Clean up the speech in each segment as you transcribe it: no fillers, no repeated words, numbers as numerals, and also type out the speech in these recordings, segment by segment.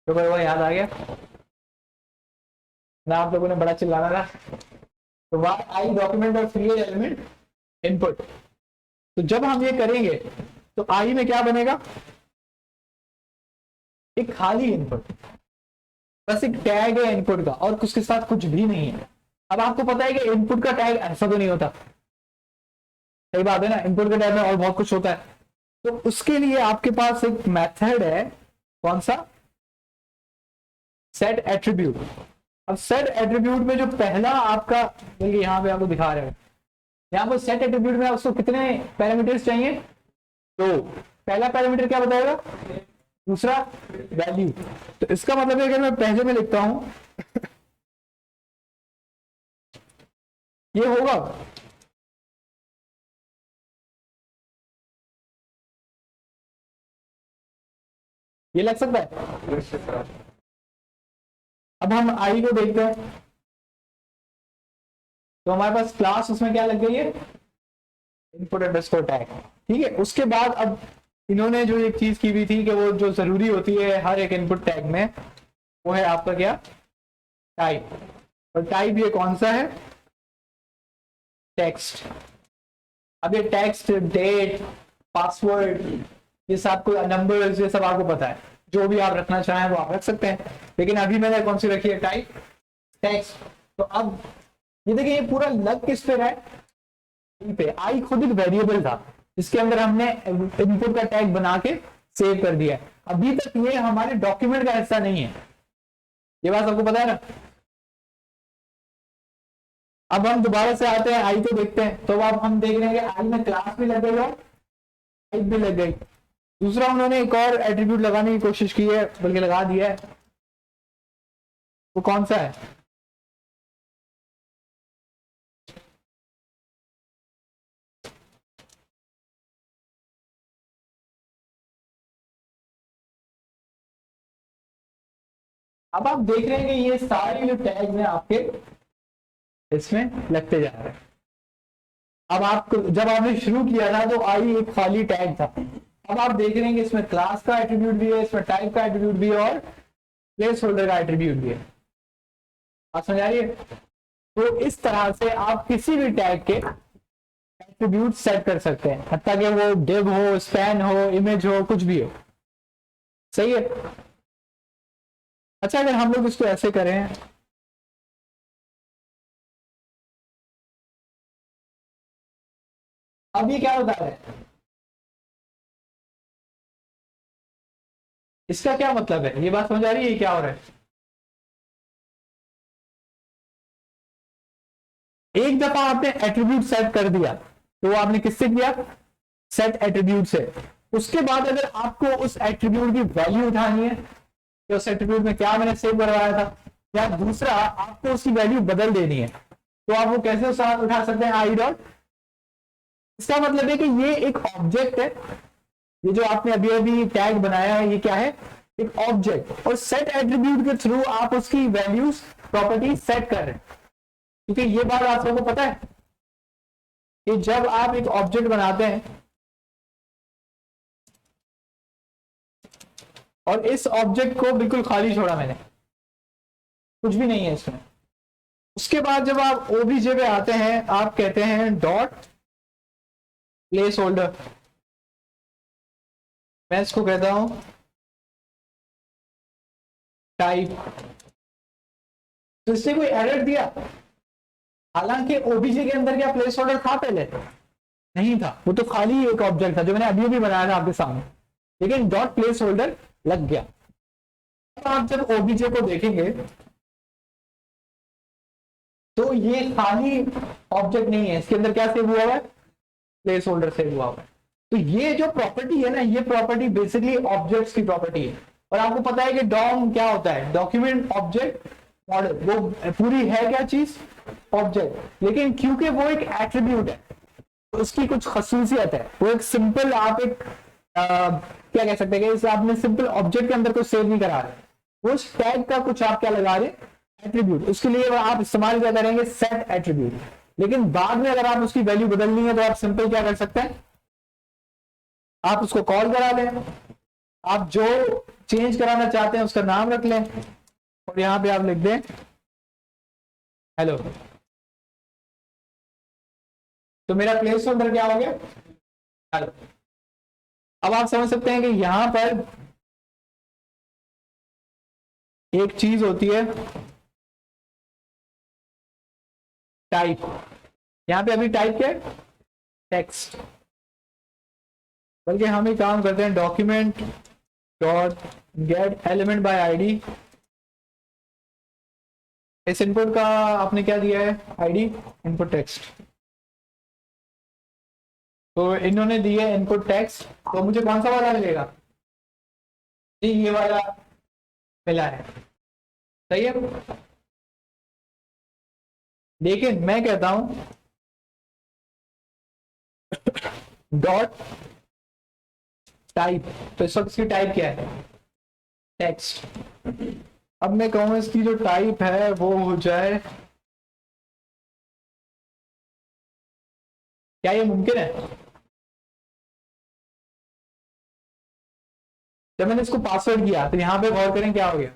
तो कोई वो याद आ गया ना, आप लोगों ने बड़ा चिल्लाना था। तो वाई आई डॉक्यूमेंट और क्रिएट एलिमेंट इनपुट। तो जब हम ये करेंगे तो आई में क्या बनेगा, एक खाली इनपुट, बस एक टैग है इनपुट का और उसके साथ कुछ भी नहीं है। अब आपको पता है कि इनपुट का टैग ऐसा तो नहीं होता, सही बात है ना, इनपुट के टैग में और बहुत कुछ होता है। तो उसके लिए आपके पास एक मेथड है, कौन सा, सेट एट्रीब्यूट। अब सेट एट्रीब्यूट में जो पहला आपका, देखिए यहाँ पे आपको दिखा रहे हैं, यहाँ पर सेट एट्रीब्यूट में आपको कितने पैरामीटर्स चाहिए, तो पहला पैरामीटर क्या बताएगा, दूसरा वैल्यू। तो इसका मतलब है अगर मैं पहले में लिखता हूं ये होगा, ये लग सकता है। अब हम आई को देखते हैं, तो हमारे पास क्लास उसमें क्या लग गई है, इनपुट अंडरस्कोर टैग, ठीक है। उसके बाद अब इन्होंने जो एक चीज की हुई थी कि वो जो जरूरी होती है हर एक इनपुट टैग में, वो है आपका क्या, टाइप। और टाइप ये कौन सा है, टेक्स्ट। अब ये टेक्स्ट, डेट, पासवर्ड, ये सब को नंबर्स, ये सब आपको पता है, जो भी आप रखना चाहें वो आप रख सकते हैं। लेकिन अभी मैंने कौन सी रखी है, टाइप टेक्स्ट। तो अब ये देखिए ये पूरा लग किस पे है, पे आई खुद एक वेरिएबल था जिसके अंदर हमने इनपुट का टैग बना के सेव कर दिया है। अभी तक ये हमारे डॉक्यूमेंट का हिस्सा नहीं है, ये बात आपको पता है ना। अब हम दोबारा से आते हैं आई को देखते हैं, तो अब हम देख रहे हैं कि आई में क्लास भी लग गई और टाइप भी लग गई। दूसरा उन्होंने एक और एट्रीब्यूट लगाने की कोशिश की है, बल्कि लगा दिया है, वो कौन सा है, अब आप देख रहे हैं कि ये सारे जो टैग में आपके इसमें लगते जा रहे हैं। अब आपको जब आपने शुरू किया था तो आई एक खाली टैग था, अब आप देख रहे हैं कि इसमें क्लास का एट्रीब्यूट भी है, इसमें टाइप का एट्रीब्यूट भी है और प्लेस होल्डर का एट्रीब्यूट भी है। आप समझ आ रही है। तो इस तरह से आप किसी भी टैग के एट्रीब्यूट सेट कर सकते हैं, हत्ता कि वो डिव हो, स्पैन हो, इमेज हो, कुछ भी हो, सही है। अच्छा अगर हम लोग इसको ऐसे करें, अब ये क्या बता रहे हैं, इसका क्या मतलब है, ये बात समझ आ रही है, ये क्या हो रहा है। एक दफा आपने एट्रीब्यूट सेट कर दिया, तो आपने किससे किया, सेट एट्रीब्यूट से। उसके बाद अगर आपको उस एट्रीब्यूट की वैल्यू उठानी है, कि उस एट्रीब्यूट में क्या मैंने सेव करवाया था, या दूसरा आपको उसकी वैल्यू बदल देनी है, तो आप वो कैसे उठा सकते हैं, आई डॉट। इसका मतलब है कि ये एक ऑब्जेक्ट है, ये जो आपने अभी अभी टैग बनाया है ये क्या है, एक ऑब्जेक्ट, और सेट एट्रीब्यूट के थ्रू आप उसकी वैल्यूज प्रॉपर्टी सेट कर रहे हैं। क्योंकि ये बात आप सबको पता है कि जब आप एक ऑब्जेक्ट बनाते हैं और इस ऑब्जेक्ट को बिल्कुल खाली छोड़ा मैंने, कुछ भी नहीं है इसमें, उसके बाद जब आप ओबीजे पे आते हैं आप कहते हैं डॉट प्लेस होल्डर, मैं इसको कहता हूं टाइप। तो इससे कोई एरर दिया, हालांकि ओबीजे के अंदर क्या प्लेस होल्डर था पहले, नहीं था, वो तो खाली एक ऑब्जेक्ट था जो मैंने अभी अभी बनाया था आपके सामने, लेकिन डॉट प्लेस होल्डर लग गया। तो आप जब ओबीजे को देखेंगे तो ये खाली ऑब्जेक्ट नहीं है, इसके अंदर क्या सेव हुआ है, प्लेस होल्डर सेव हुआ है। तो ये जो प्रॉपर्टी है ना, ये प्रॉपर्टी बेसिकली ऑब्जेक्ट्स की प्रॉपर्टी है। और आपको पता है कि डॉम क्या होता है, डॉक्यूमेंट ऑब्जेक्ट मॉडल, वो पूरी है क्या चीज, ऑब्जेक्ट, लेकिन क्योंकि वो एक एट्रीब्यूट है तो उसकी कुछ खसूसियत है, वो एक सिंपल, आप एक क्या कह सकते हैं कि आपने सिंपल ऑब्जेक्ट के अंदर कुछ सेव नहीं करा रहे, उस टैग का कुछ आप क्या लगा रहे, एट्रीब्यूट, उसके लिए आप इस्तेमाल क्या करेंगे, सेट एट्रीब्यूट। लेकिन बाद में अगर आप उसकी वैल्यू बदलनी है तो आप सिंपल क्या कर सकते हैं, आप उसको कॉल करा लें, आप जो चेंज कराना चाहते हैं उसका नाम रख लें और यहाँ पे आप लिख दें हेलो। तो मेरा प्लेस होल्डर क्या हो गया, हेलो। अब आप समझ सकते हैं कि यहां पर एक चीज होती है टाइप, यहां पे अभी टाइप क्या है, टेक्स्ट। बल्कि हम ही काम करते हैं document dot gate element by ID. इस इनपुट का आपने क्या दिया है, आईडी इनपुट टेक्स्ट। तो इन्होंने दिए इनपुट टेक्स्ट, तो मुझे कौन सा वाला मिलेगा जी, ये वाला मिला है, सही है। लेकिन मैं कहता हूं डॉट टाइप, तो इस वक्त इसकी टाइप क्या है, टेक्स्ट। अब मैं कहूँ इसकी जो टाइप है वो हो जाए, क्या ये मुमकिन है। जब मैंने इसको पासवर्ड किया तो यहां पे गौर करें क्या हो गया।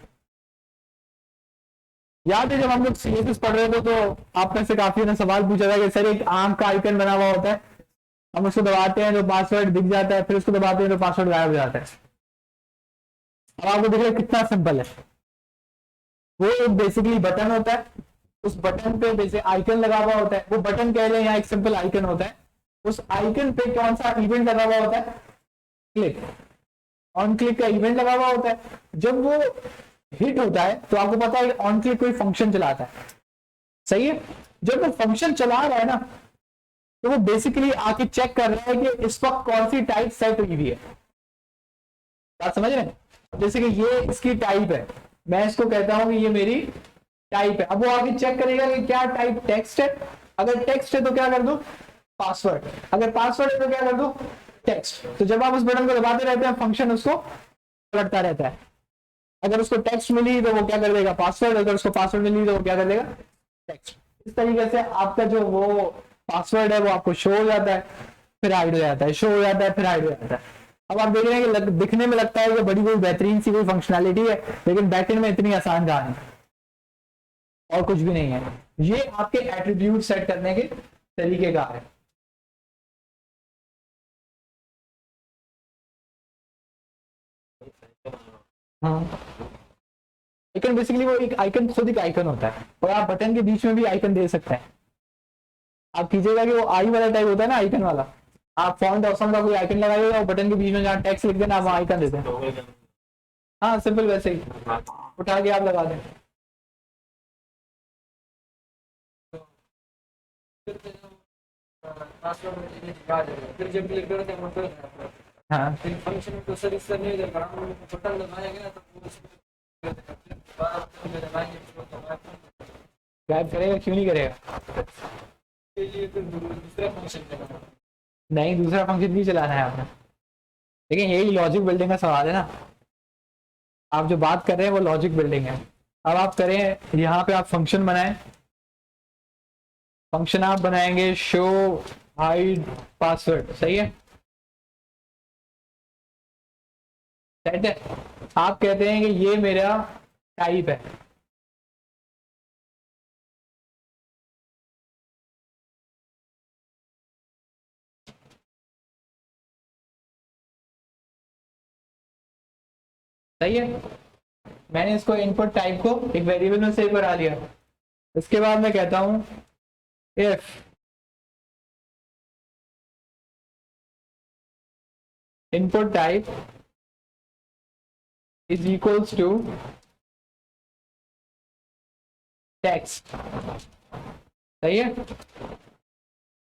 याद है जब हम लोग सीएसएस पढ़ रहे थे तो आप में से काफी ने सवाल पूछा था कि सर एक आम का आइकन बना हुआ होता है, हम उसको दबाते हैं तो पासवर्ड दिख जाता है, फिर उसको दबाते हैं तो पासवर्ड गायब हो जाता है। अब आपको देख रहे हैं कितना सिंपल है। वो एक बेसिकली बटन होता है, उस बटन पे बेसिक आइकन लगा हुआ होता है, वो बटन कह लें या एक सिंपल आइकन होता है। उस आइकन पे कौन सा इवेंट लगा हुआ होता है, क्लिक, ऑन क्लिक का इवेंट लगा हुआ होता है। जब वो हिट होता है तो आपको पता है ऑन क्लिक कोई फंक्शन चलाता है, सही है। जब वो फंक्शन चला रहा है ना तो वो बेसिकली आके चेक कर रहा है कि इस वक्त कौन सी टाइप सेट हुई हुई है। बात समझ रहे हैं, जैसे कि ये इसकी टाइप है, मैं इसको कहता हूं कि ये मेरी टाइप है। अब वो आगे चेक करेगा कि क्या टाइप टेक्स्ट है, अगर टेक्स्ट है तो क्या कर दो पासवर्ड, अगर पासवर्ड है तो क्या कर दो टेक्स्ट। तो जब आप उस बटन को दबाते रहते हैं फंक्शन उसको पलटता रहता है। अगर उसको टेक्स्ट मिली तो वो क्या कर देगा पासवर्ड, अगर उसको पासवर्ड मिली तो वो क्या कर देगा टेक्स्ट। इस तरीके से आपका जो वो पासवर्ड है वो आपको शो हो जाता है, फिर हाइड हो जाता है, शो हो जाता है, फिर हाइड हो जाता है। अब आप देख रहे हैं कि दिखने में लगता है कि बड़ी कोई बेहतरीन सी कोई फंक्शनैलिटी है, लेकिन बैकएंड में इतनी आसान कहानी और कुछ भी नहीं है। ये आपके एट्रीब्यूट सेट करने के तरीके का है। हाँ, आइकन बेसिकली वो एक आइकन खुद एक आइकन होता है, और आप बटन के बीच में भी आइकन दे सकते हैं। आप कीजिएगा कि वो आई वाला टाइप होता है ना आइकन वाला, आप फॉन्ट ऑप्शन का कोई आइकन लगाइएगा और बटन के बीच में जहाँ टेक्स्ट लिख देना आप वहाँ आइकन देते हैं। हाँ सिंपल वैसे ही उठा के आप लगा दें। फिर जब क्लिक करते हैं तो हाँ फंक्शन को सर इस नहीं देगा, बटन दबाया गया तो गायब करेगा, क्यों नहीं करेगा, दूसरा फंक्शन नहीं दूसरा फंक्शन भी चलाना है आपने। लेकिन यही लॉजिक बिल्डिंग का सवाल है ना, आप जो बात कर रहे हैं वो लॉजिक बिल्डिंग है। अब आप करें यहाँ पे आप फंक्शन बनाएं, फंक्शन आप बनाएंगे शो हाइड पासवर्ड, सही है, सेट है। आप कहते हैं कि ये मेरा टाइप है, सही है। मैंने इसको इनपुट टाइप को एक वेरिएबल में सेव करा लिया। इसके बाद मैं कहता हूं if input type is equals to text, सही है।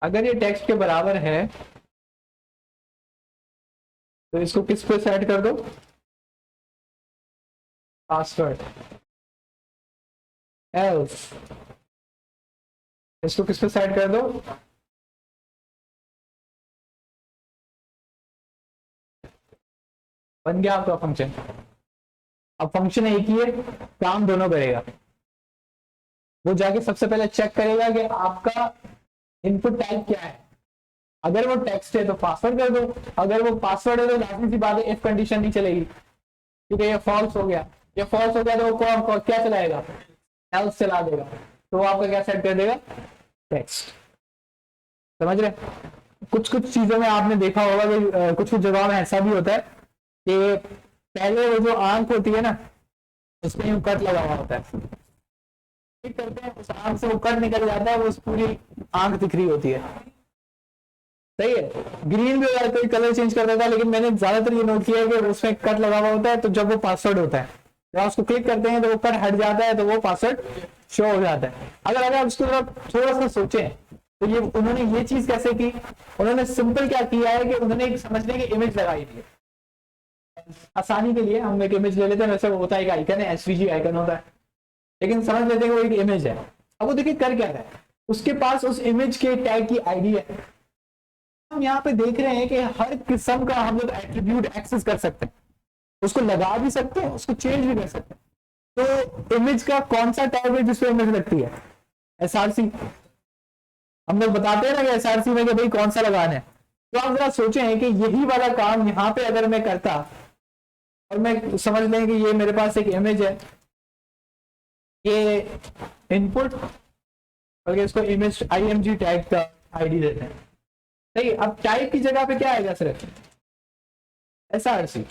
अगर ये टेक्स्ट के बराबर है तो इसको किस पे सेट कर दो, पासवर्ड। एल्स इसको किस पे सेट कर दो, बन गया आपका फंक्शन। अब फंक्शन एक ही है, काम दोनों करेगा। वो जाके सबसे पहले चेक करेगा कि आपका इनपुट टाइप क्या है, अगर वो टेक्स्ट है तो पासवर्ड कर दो, अगर वो पासवर्ड है तो लाजमी सी बात है इफ कंडीशन नहीं चलेगी, क्योंकि ये फॉल्स हो गया, ये फॉल्स हो गया तो वो कौन क्या चलाएगा, एल्स चला देगा, तो वो आपका क्या सेट कर देगा, टेक्स्ट। समझ रहे? कुछ कुछ चीजों में आपने देखा होगा कि कुछ कुछ जगहों में ऐसा भी होता है कि पहले वो जो आंख होती है ना उसमें यूं कट लगा हुआ होता है, ठीक करते हैं उस आंख से वो कट निकल जाता है, वो उस पूरी आंख दिख रही होती है, सही है। ग्रीन भी हो जाता है, कलर चेंज कर देता है, लेकिन मैंने ज्यादातर ये नोट किया है कि उसमें कट लगा हुआ होता है, तो जब वो पासवर्ड होता है जब आप उसको क्लिक करते हैं तो वो कट हट जाता है, तो वो पासवर्ड शो हो जाता है। अगर आप उसको थोड़ा सा सोचें तो ये उन्होंने ये चीज कैसे की, उन्होंने सिंपल क्या किया है कि उन्होंने एक समझने की इमेज लगाई थी आसानी के लिए। हम एक इमेज ले लेते हैं, वैसे वो होता है एक आइकन है, एसवीजी आइकन होता है, लेकिन समझ लेते हैं वो एक इमेज है। अब वो देखिए कर क्या रहा है, उसके पास उस इमेज के टैग की आईडी है। हम यहाँ पे देख रहे हैं कि हर किस्म का हम लोग एट्रीब्यूट एक्सेस कर सकते हैं, उसको लगा भी सकते हैं, उसको चेंज भी कर सकते हैं। तो इमेज का कौन सा टैग है जिसपे इमेज लगती है, एसआरसी। हम लोग बताते हैं ना कि एसआरसी में कि भाई कौन सा लगाना है। तो आप जरा सोचें कि यही वाला काम यहाँ पे अगर मैं करता और मैं समझ लें कि ये मेरे पास एक इमेज है, ये इनपुट, और इसको इमेज img टैग का आईडी देते हैं, सही। अब टाइप की जगह पे क्या आएगा, सिर्फ एसआरसी,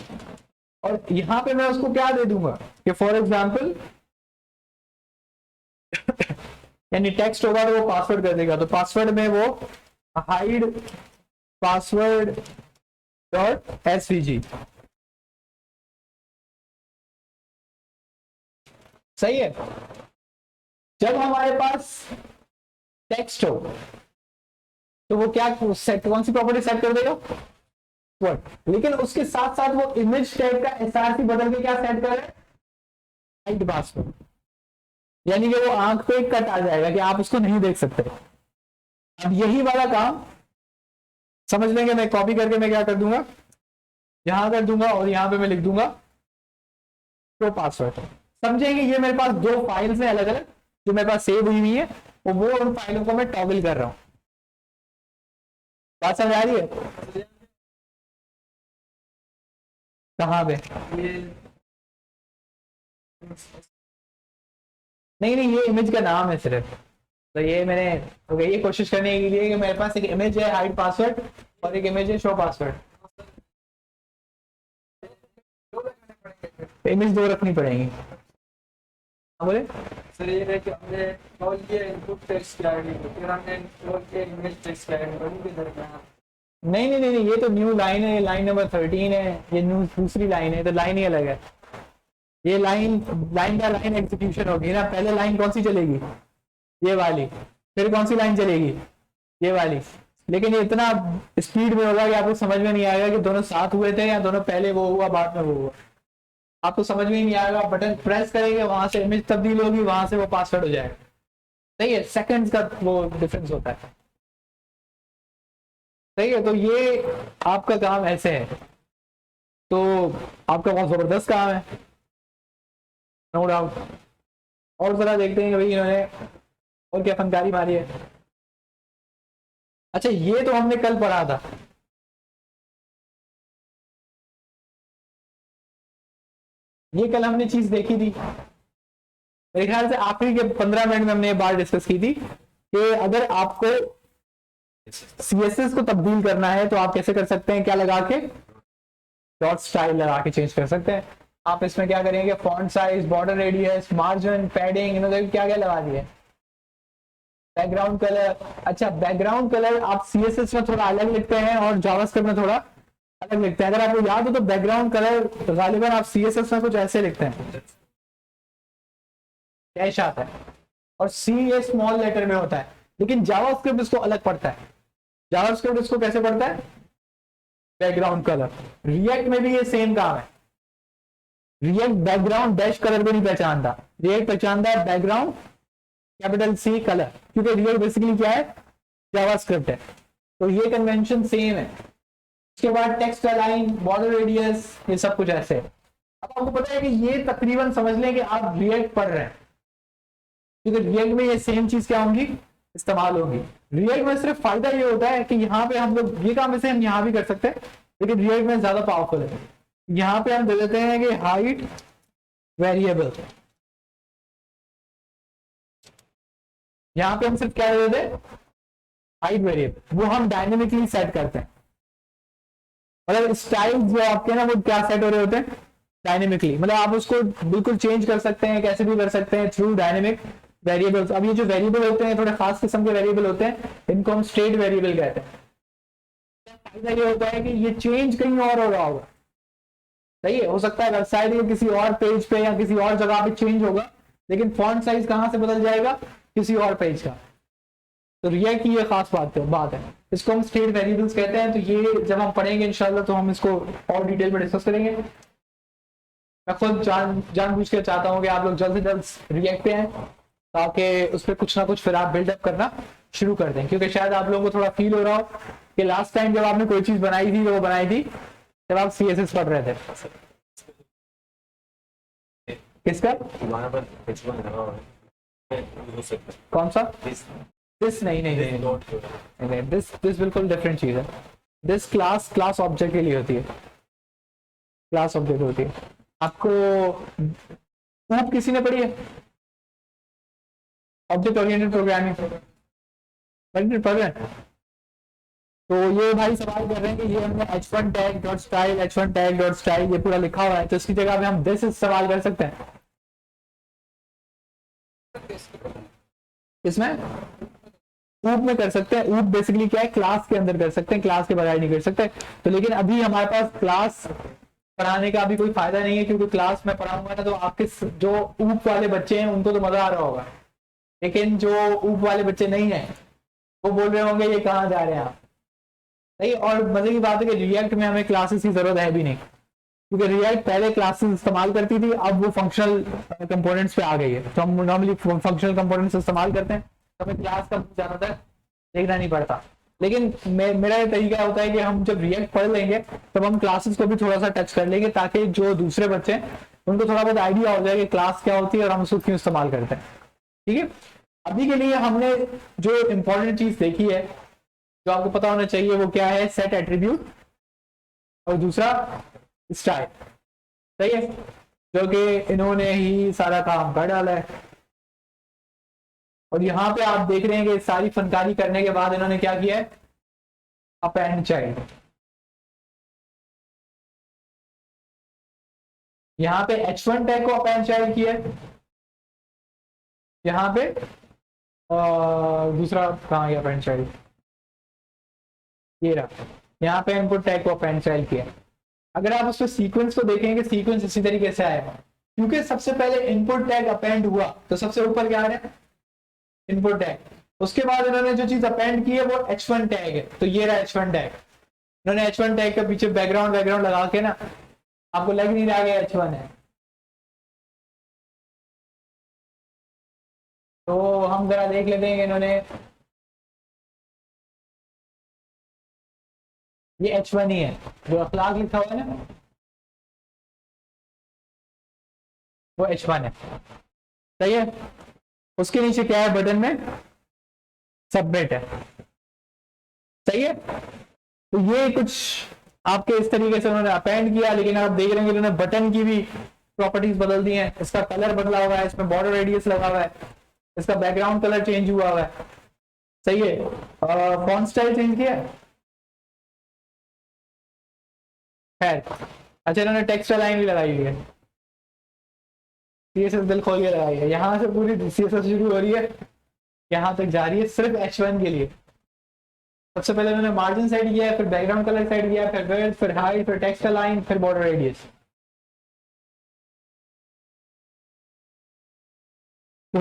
और यहां पे मैं उसको क्या दे दूंगा कि फॉर एग्जांपल यानी टेक्स्ट होगा तो वो पासवर्ड कर देगा, तो पासवर्ड में वो हाइड पासवर्ड डॉट एसवीजी, सही है। जब हमारे पास टेक्स्ट हो तो वो क्या सेट, कौन सी प्रॉपर्टी सेट कर देगा, वर्ड। लेकिन उसके साथ साथ वो इमेज टैग का एसआरसी बदल के क्या सेट करे, हाइड पासवर्ड, यानी कि वो आंख पे एक कट आ जाएगा कि आप उसको नहीं देख सकते। अब यही वाला काम समझ लेंगे, मैं कॉपी करके मैं क्या कर दूंगा, यहां कर दूंगा और यहां पे मैं लिख दूंगा तो पासवर्ड। समझेंगे ये मेरे पास दो फाइल्स हैं अलग अलग जो मेरे पास सेव हुई हुई है, और वो उन फाइलों को मैं टॉगल कर रहा हूं। बात समझ आ रही है? कहाँ पे? नहीं नहीं, ये इमेज का नाम है सिर्फ, तो ये मैंने ये कोशिश करने के लिए कि मेरे पास एक इमेज है हाइड पासवर्ड और एक इमेज है शो पासवर्ड, इमेज दो रखनी पड़ेगी। बोले सर ये है कि हमने कॉल किया इनपुट टेक्स्ट की आईडी, फिर हमने कॉल किया इमेज टेक्स्ट की आईडी, दोनों की दरमियान। नहीं नहीं नहीं, ये तो न्यू लाइन है, लाइन नंबर 13 है, ये न्यू दूसरी लाइन है, तो लाइन ही अलग है। ये लाइन बाय लाइन एग्जीक्यूशन होगी ना, पहले लाइन कौन सी चलेगी, ये वाली, फिर कौन सी लाइन चलेगी, ये वाली। लेकिन ये इतना स्पीड में होगा कि आपको समझ में नहीं आएगा कि दोनों साथ हुए थे या दोनों पहले वो हुआ बाद में वो हुआ, आपको समझ में ही नहीं आएगा। बटन प्रेस करेंगे, वहां से इमेज तब्दील होगी, वहां से वो पासवर्ड हो जाएगा। सही है, सेकंड्स का वो डिफरेंस होता है, सही है। तो ये आपका काम ऐसे है, तो आपका बहुत जबरदस्त काम है, नो डाउट। और जरा देखते हैं कि भाई इन्होंने और क्या फनकारी मारी है। अच्छा, ये तो हमने कल पढ़ा था, ये कल हमने चीज देखी थी, मेरे ख्याल से आखिरी के 15 मिनट में हमने ये बात डिस्कस की थी कि अगर आपको सीएसएस को तब्दील करना है तो आप कैसे कर सकते हैं, क्या लगा के, डॉट स्टाइल लगा के चेंज कर सकते हैं। आप इसमें क्या करेंगे, font size, border radius, margin, padding, इन्होंने क्या क्या लगा दिए, बैकग्राउंड कलर। अच्छा, बैकग्राउंड कलर आप सीएसएस में थोड़ा अलग लिखते हैं और जावास्क्रिप्ट में थोड़ा अलग लिखते हैं। अगर आपको याद हो तो बैकग्राउंड कलर गालिबन आप सीएसएस में कुछ ऐसे लिखते हैं, डैश आता है, और सी ये स्मॉल लेटर में होता है, लेकिन जावास्क्रिप्ट इसको अलग पढ़ता है। जावास्क्रिप्ट इसको कैसे पढ़ता है, बैकग्राउंड कलर। रिएक्ट में भी ये सेम काम है, रिएक्ट बैकग्राउंड डैश कलर को नहीं पहचानता, रिएक्ट पहचानता है बैकग्राउंड कैपिटल सी कलर, क्योंकि रिएक्ट बेसिकली क्या है, जावास्क्रिप्ट है। तो ये कन्वेंशन सेम है। उसके बाद टेक्स्ट अलाइन, बॉर्डर रेडियस, ये सब कुछ ऐसे है। अब आपको पता है कि ये तकरीबन समझ लें कि आप रिएक्ट पढ़ रहे हैं, क्योंकि रिएक्ट में ये सेम चीज क्या होंगी, इस्तेमाल होंगी। रिएक्ट में सिर्फ फायदा ये होता है कि यहाँ पे हम लोग ये काम वैसे हम यहाँ भी कर सकते हैं, लेकिन रिएक्ट में ज्यादा पावरफुल है। यहाँ पे हम दे देते हैं कि हाइट वेरिएबल, यहाँ पे हम सिर्फ क्या दे देते हैं, हाइट वेरिएबल, वो हम डायनेमिकली सेट करते हैं। मतलब स्टाइल जो आपके ना वो क्या सेट हो रहे होते हैं, डायनेमिकली, मतलब आप उसको बिल्कुल चेंज कर सकते हैं, कैसे भी कर सकते हैं थ्रू डायनेमिक वेरिएबल्स। अब ये जो वेरिएबल होते हैं थोड़े खास किस्म के वेरिएबल होते हैं, इनको हम स्टेट वेरिएबल कहते हैं। फायदा ये होता है कि ये चेंज कहीं और हो रहा होगा, सही है, हो सकता है वेबसाइट या किसी और पेज पे या किसी और जगह पे चेंज होगा, लेकिन फॉन्ट साइज कहाँ से बदल जाएगा, किसी और पेज का। तो रिएक्ट की ये खास बात है, इसको हम स्टेट वेरिएबल्स कहते हैं। तो ये जब हम पढ़ेंगे इंशाल्लाह तो हम इसको और डिटेल में डिस्कस करेंगे। मैं खुद जानबूझ के चाहता हूँ कि आप लोग जल्द से जल्द रिएक्ट पे आए, ताकि उस पर कुछ ना कुछ फिर आप बिल्डअप करना शुरू कर दें, क्योंकि शायद आप लोगों को थोड़ा फील हो रहा हो कि लास्ट टाइम जब आपने कोई चीज बनाई थी, वो बनाई थी जब आप CSS पढ़ रहे थे। किसका कौन सा, दिस नहीं, दिस बिल्कुल डिफरेंट चीज है। दिस क्लास ऑब्जेक्ट के लिए होती है, क्लास ऑब्जेक्ट होती है। आपको ऊप किसी ने पढ़ी है, ऑब्जेक्ट ओरिएंटेड प्रोग्रामिंग पढ़ रहे हैं? तो ये भाई सवाल कर रहे हैं कि ये हमने h1 tag dot style, h1 tag dot style ये पूरा लिखा हुआ है, तो इसकी जगह पे हम दिस इस्तेमाल कर सकते हैं। इसमें ऊप में कर सकते हैं। ऊप बेसिकली क्या है, क्लास के अंदर कर सकते हैं, क्लास के बगैर नहीं कर सकते। तो लेकिन अभी हमारे पास क्लास पढ़ाने का अभी कोई फायदा नहीं है, क्योंकि क्लास में पढ़ाऊंगा ना तो आपके जो ऊप वाले बच्चे हैं उनको तो मजा आ रहा होगा, लेकिन जो ऊप वाले बच्चे नहीं है वो बोल रहे होंगे ये कहाँ जा रहे हैं आप, सही। और मजे की बात है कि रिएक्ट में हमें क्लासेस की जरूरत है भी नहीं, क्योंकि रिएक्ट पहले क्लासेस इस्तेमाल करती थी, अब वो फंक्शनल कंपोनेंट्स पे आ गई है। तो हम नॉर्मली फंक्शनल कंपोनेंट्स इस्तेमाल करते हैं, तो हमें क्लास का ज्यादातर देखना नहीं पड़ता। लेकिन मेरा ये तरीका होता है कि हम जब रिएक्ट पढ़ लेंगे तब हम क्लासेस को भी थोड़ा सा टच कर लेंगे, ताकि जो दूसरे बच्चे हैं उनको थोड़ा बहुत आइडिया हो जाए कि क्लास क्या होती है और हम उसको क्यों इस्तेमाल करते हैं। ठीक है, अभी के लिए हमने जो इम्पोर्टेंट चीज देखी है, जो आपको पता होना चाहिए, वो क्या है, सेट एट्रीब्यूट और दूसरा स्टाइल, सही है, जो कि इन्होंने ही सारा काम कर डाला है। और यहाँ पे आप देख रहे हैं कि सारी फनकारी करने के बाद इन्होंने क्या किया है, अपेंड चाइल्ड। यहाँ पे h1 टैग को अपेंड चाइल्ड किया है, यहाँ पे दूसरा कहाँ गया अपेंड चाइल्ड, ये रहा, यहाँ पे इनपुट टैग को अपेंड चाइल्ड किया। अगर आप उसको सीक्वेंस को देखेंगे, सीक्वेंस इसी तरीके से आएगा, क्योंकि सबसे पहले इनपुट टैग अपेंड हुआ तो सबसे ऊपर क्या आ रहा है, इनपुट टैग। उसके बाद इन्होंने जो चीज अपेंड की है वो h1 टैग है, तो ये रहा h1 टैग। इन्होंने h1 टैग के पीछे बैकग्राउंड लगा के ना, आपको लग नहीं रहा कि h1 है। तो हम जरा देख लेते हैं कि इन्होंने ये h1 ही है, जो अखलाक लिखा हुआ है ना वो h1 है, सही है। उसके नीचे क्या है, बटन में सबमिट है, सही है। तो ये कुछ आपके इस तरीके से उन्होंने अपेंड किया, लेकिन आप देख रहे हैं कि उन्होंने बटन की भी प्रॉपर्टीज बदल दी हैं। इसका कलर बदला हुआ है, इसमें बॉर्डर रेडियस लगा हुआ है, इसका बैकग्राउंड कलर चेंज हुआ है, सही है। फॉन्ट स्टाइल चेंज किया है, खैर अच्छा। इन्होंने टेक्स्ट लाइन भी लगाई हुई है, CSS दिल खोल के लगाई है, यहाँ से पूरी CSS शुरू हो रही है, यहाँ तक जा रही है सिर्फ h1 के लिए। सबसे पहले उन्होंने मार्जिन सेट किया है, फिर बैकग्राउंड कलर सेट किया, फिर विड्थ, फिर हाइट, फिर टेक्स्ट लाइन, फिर बॉर्डर रेडियस। तो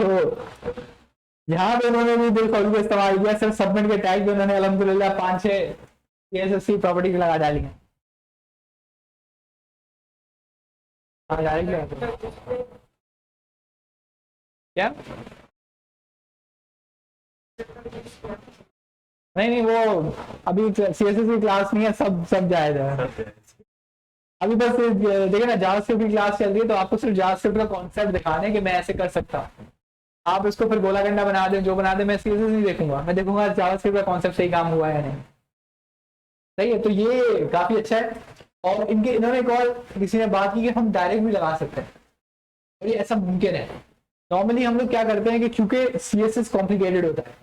यहाँ पे उन्होंने भी दिल खोल के इस्तेमाल किया, सिर्फ सबमिट के टैग पे उन्होंने अल्हम्दुलिल्लाह 5-6 CSS की प्रॉपर्टीज लगा डाली है। क्या नहीं, वो अभी CSS की क्लास नहीं है, सब जायज है। अभी बस देखिए ना, जावास्क्रिप्ट की क्लास चल रही है, तो आपको सिर्फ जावास्क्रिप्ट का कॉन्सेप्ट दिखाने कि मैं ऐसे कर सकता हूँ। आप इसको फिर गोला गंडा बना दें, जो बना दें, मैं सीएसएस नहीं देखूंगा, मैं देखूंगा जावास्क्रिप्ट का कॉन्सेप्ट सही काम हुआ है या नहीं। सही है, तो ये काफी अच्छा है। और इनके इन्होंने एक और किसी ने बात की कि हम डायरेक्ट भी लगा सकते हैं, और ये ऐसा मुमकिन है। नॉर्मली हम लोग क्या करते हैं कि चूंकि सीएसएस कॉम्प्लिकेटेड होता है,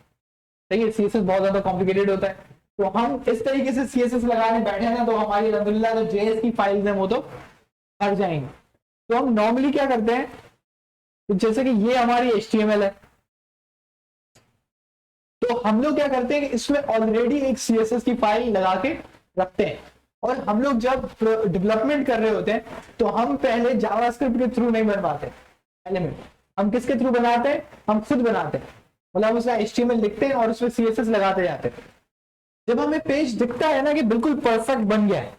सही है, सीएसएस बहुत ज्यादा कॉम्प्लिकेटेड होता है, तो हम इस तरीके से सीएसएस लगाने बैठे ना तो हमारी अल्हम्दुलिल्लाह जो जेएस की फाइल्स हैं वो तो भर जाएंगी। तो हम नॉर्मली क्या करते हैं, तो जैसे कि ये हमारी HTML है, तो हम लोग क्या करते हैं कि इसमें ऑलरेडी एक CSS की फाइल लगा के रखते हैं, और हम लोग जब डेवलपमेंट कर रहे होते हैं तो हम पहले जावास्क्रिप्ट के थ्रू नहीं बनवाते एलिमेंट, हम किसके थ्रू बनाते हैं, हम खुद बनाते हैं, मतलब उसका HTML लिखते हैं और उसमें CSS लगाते जाते हैं। जब हमें पेज दिखता है ना कि बिल्कुल परफेक्ट बन गया है,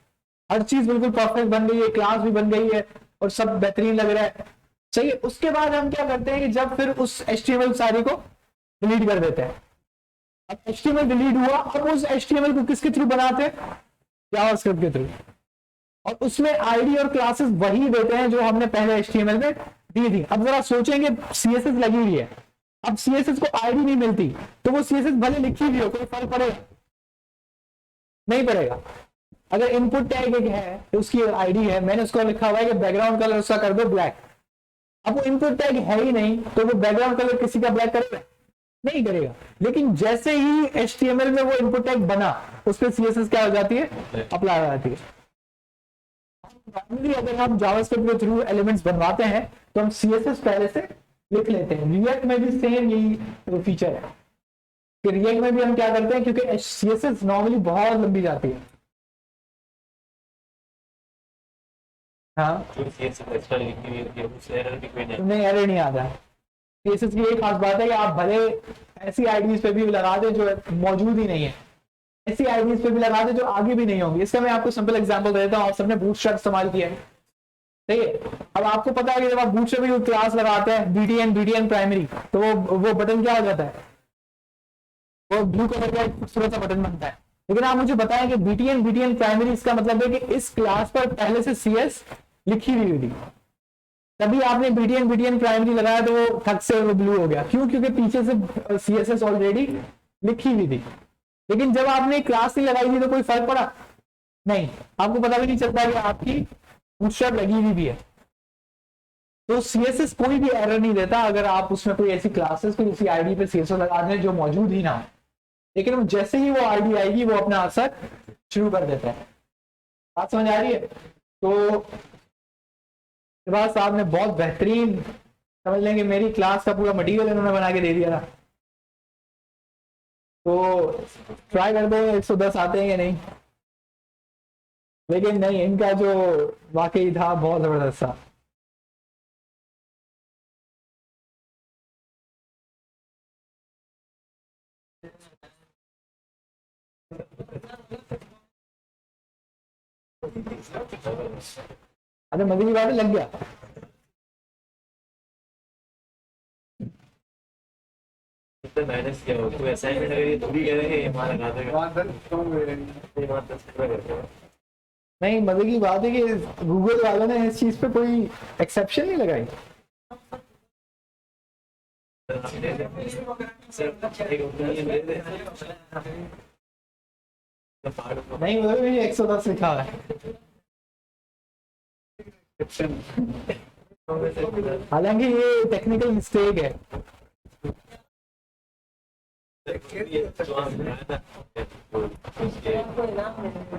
हर चीज बिल्कुल परफेक्ट बन गई है, क्लास भी बन गई है और सब बेहतरीन लग रहा है, सही है, उसके बाद हम क्या करते हैं कि जब फिर उस HTML सारी को डिलीट कर देते हैं। अब HTML डिलीट हुआ, अब उस HTML को किसके थ्रू बनाते हैं, जावास्क्रिप्ट के थ्रू, और उसमें आईडी और क्लासेस वही देते हैं जो हमने पहले HTML में दी थी। अब जरा सोचेंगे CSS लगी हुई है, अब CSS को आईडी नहीं मिलती, तो वो CSS भले लिखी हुई हो, कोई फर्क पड़ेगा नहीं पड़ेगा। अगर इनपुट टैग एक है तो उसकी आईडी है, मैंने उसको लिखा हुआ है कि बैकग्राउंड कलर उसका कर दो ब्लैक, अब वो इनपुट टैग है ही नहीं, तो वो बैकग्राउंड कलर किसी का ब्लैक करेगा नहीं करेगा। लेकिन जैसे ही HTML में वो इनपुट टैग बना, उस पर CSS क्या हो जाती है, अप्लाई हो जाती है। नॉर्मली अगर हम जावास्क्रिप्ट के थ्रू एलिमेंट्स बनवाते हैं तो हम CSS पहले से लिख लेते हैं। रिएक्ट में भी सेम यही फीचर है कि रिएक्ट में भी हम क्या करते हैं, क्योंकि CSS नॉर्मली बहुत लंबी जाती है। हाँ, नहीं एरर नहीं आता है। CSS की एक खास बात है कि आप भले ऐसी आईडीज पे भी लगा दें जो मौजूद ही नहीं है, ऐसी आईडीज पे भी लगा दें जो आगे भी नहीं होंगी। इसका मैं आपको सिंपल एग्जांपल देता हूँ। आप सबने बूटस्ट्रैप इस्तेमाल किया है, ठीक है, अब आपको पता है कि जब आप बूटस्ट्रैप की क्लास लगाते हैं BTN प्राइमरी, तो वो बटन क्या हो जाता है, वो ब्लू कलर का एक खूबसूरत सा बटन बनता है। लेकिन आप मुझे बताएं कि BTN प्राइमरी, इसका मतलब है कि इस क्लास पर पहले से CS लिखी हुई थी, तभी आपने BTN प्राइमरी लगाया तो वो थक से वो ब्लू हो गया। क्यों, क्योंकि पीछे से CSS ऑलरेडी लिखी हुई थी। लेकिन जब आपने क्लास नहीं लगाई थी तो कोई फर्क पड़ा नहीं, आपको पता भी नहीं चलता कि आपकी बूटस्ट्रैप लगी हुई भी है। तो CSS कोई भी एरर नहीं देता अगर आप उसमें कोई ऐसी क्लासेस कोई ऐसी आईडी पे CSS लगा दें जो मौजूद ही ना हो। लेकिन जैसे ही वो आईडी आएगी वो अपना असर शुरू कर देता है। बात समझ आ रही है? तो शिवाज साहब ने बहुत बेहतरीन, समझ लेंगे मेरी क्लास का पूरा मटेरियल इन्होंने बना के दे दिया था। तो ट्राई करते हैं 110 आते हैं या नहीं, लेकिन नहीं, इनका जो वाकई था बहुत जबरदस्त था। अरे मजे की बात है, लग गया। माइनस किया हो कोई असाइनमेंट अगर ये थोड़ी कह रहे हैं ये हमारा लगा देगा ये बात 10 करते हैं। नहीं, मजे की बात है कि गूगल वालों ने इस चीज पे कोई एक्सेप्शन नहीं लगाई। नहीं, वो भी 110 लिखा हुआ है, हालांकि ये टेक्निकल मिस्टेक है।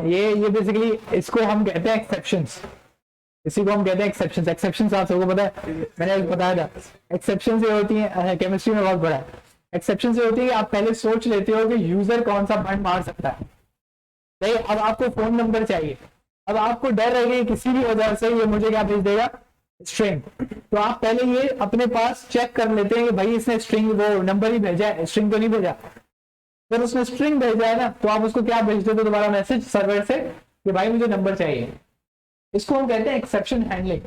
ये बेसिकली इसको हम कहते हैं एक्सेप्शंस, इसी को हम कहते हैं एक्सेप्शंस। एक्सेप्शंस आप सबको पता है, मैंने बताया था। एक्सेप्शंस ये होती हैं, केमिस्ट्री में बहुत बड़ा है। एक्सेप्शंस ये होती है कि आप पहले सोच लेते हो कि यूजर कौन सा बटन मार सकता है। नहीं, अब आपको फोन नंबर चाहिए, अब आपको डर है कि किसी भी वजह से ये मुझे क्या भेज देगा, स्ट्रिंग। तो आप पहले ये अपने पास चेक कर लेते हैं कि भाई इसने स्ट्रिंग वो नंबर ही भेजा है, स्ट्रिंग तो नहीं भेजा। फिर उसने स्ट्रिंग भेजा है ना, तो आप उसको क्या भेज देते हो दोबारा मैसेज सर्वर से कि भाई मुझे नंबर चाहिए। इसको हम कहते हैं एक्सेप्शन हैंडलिंग,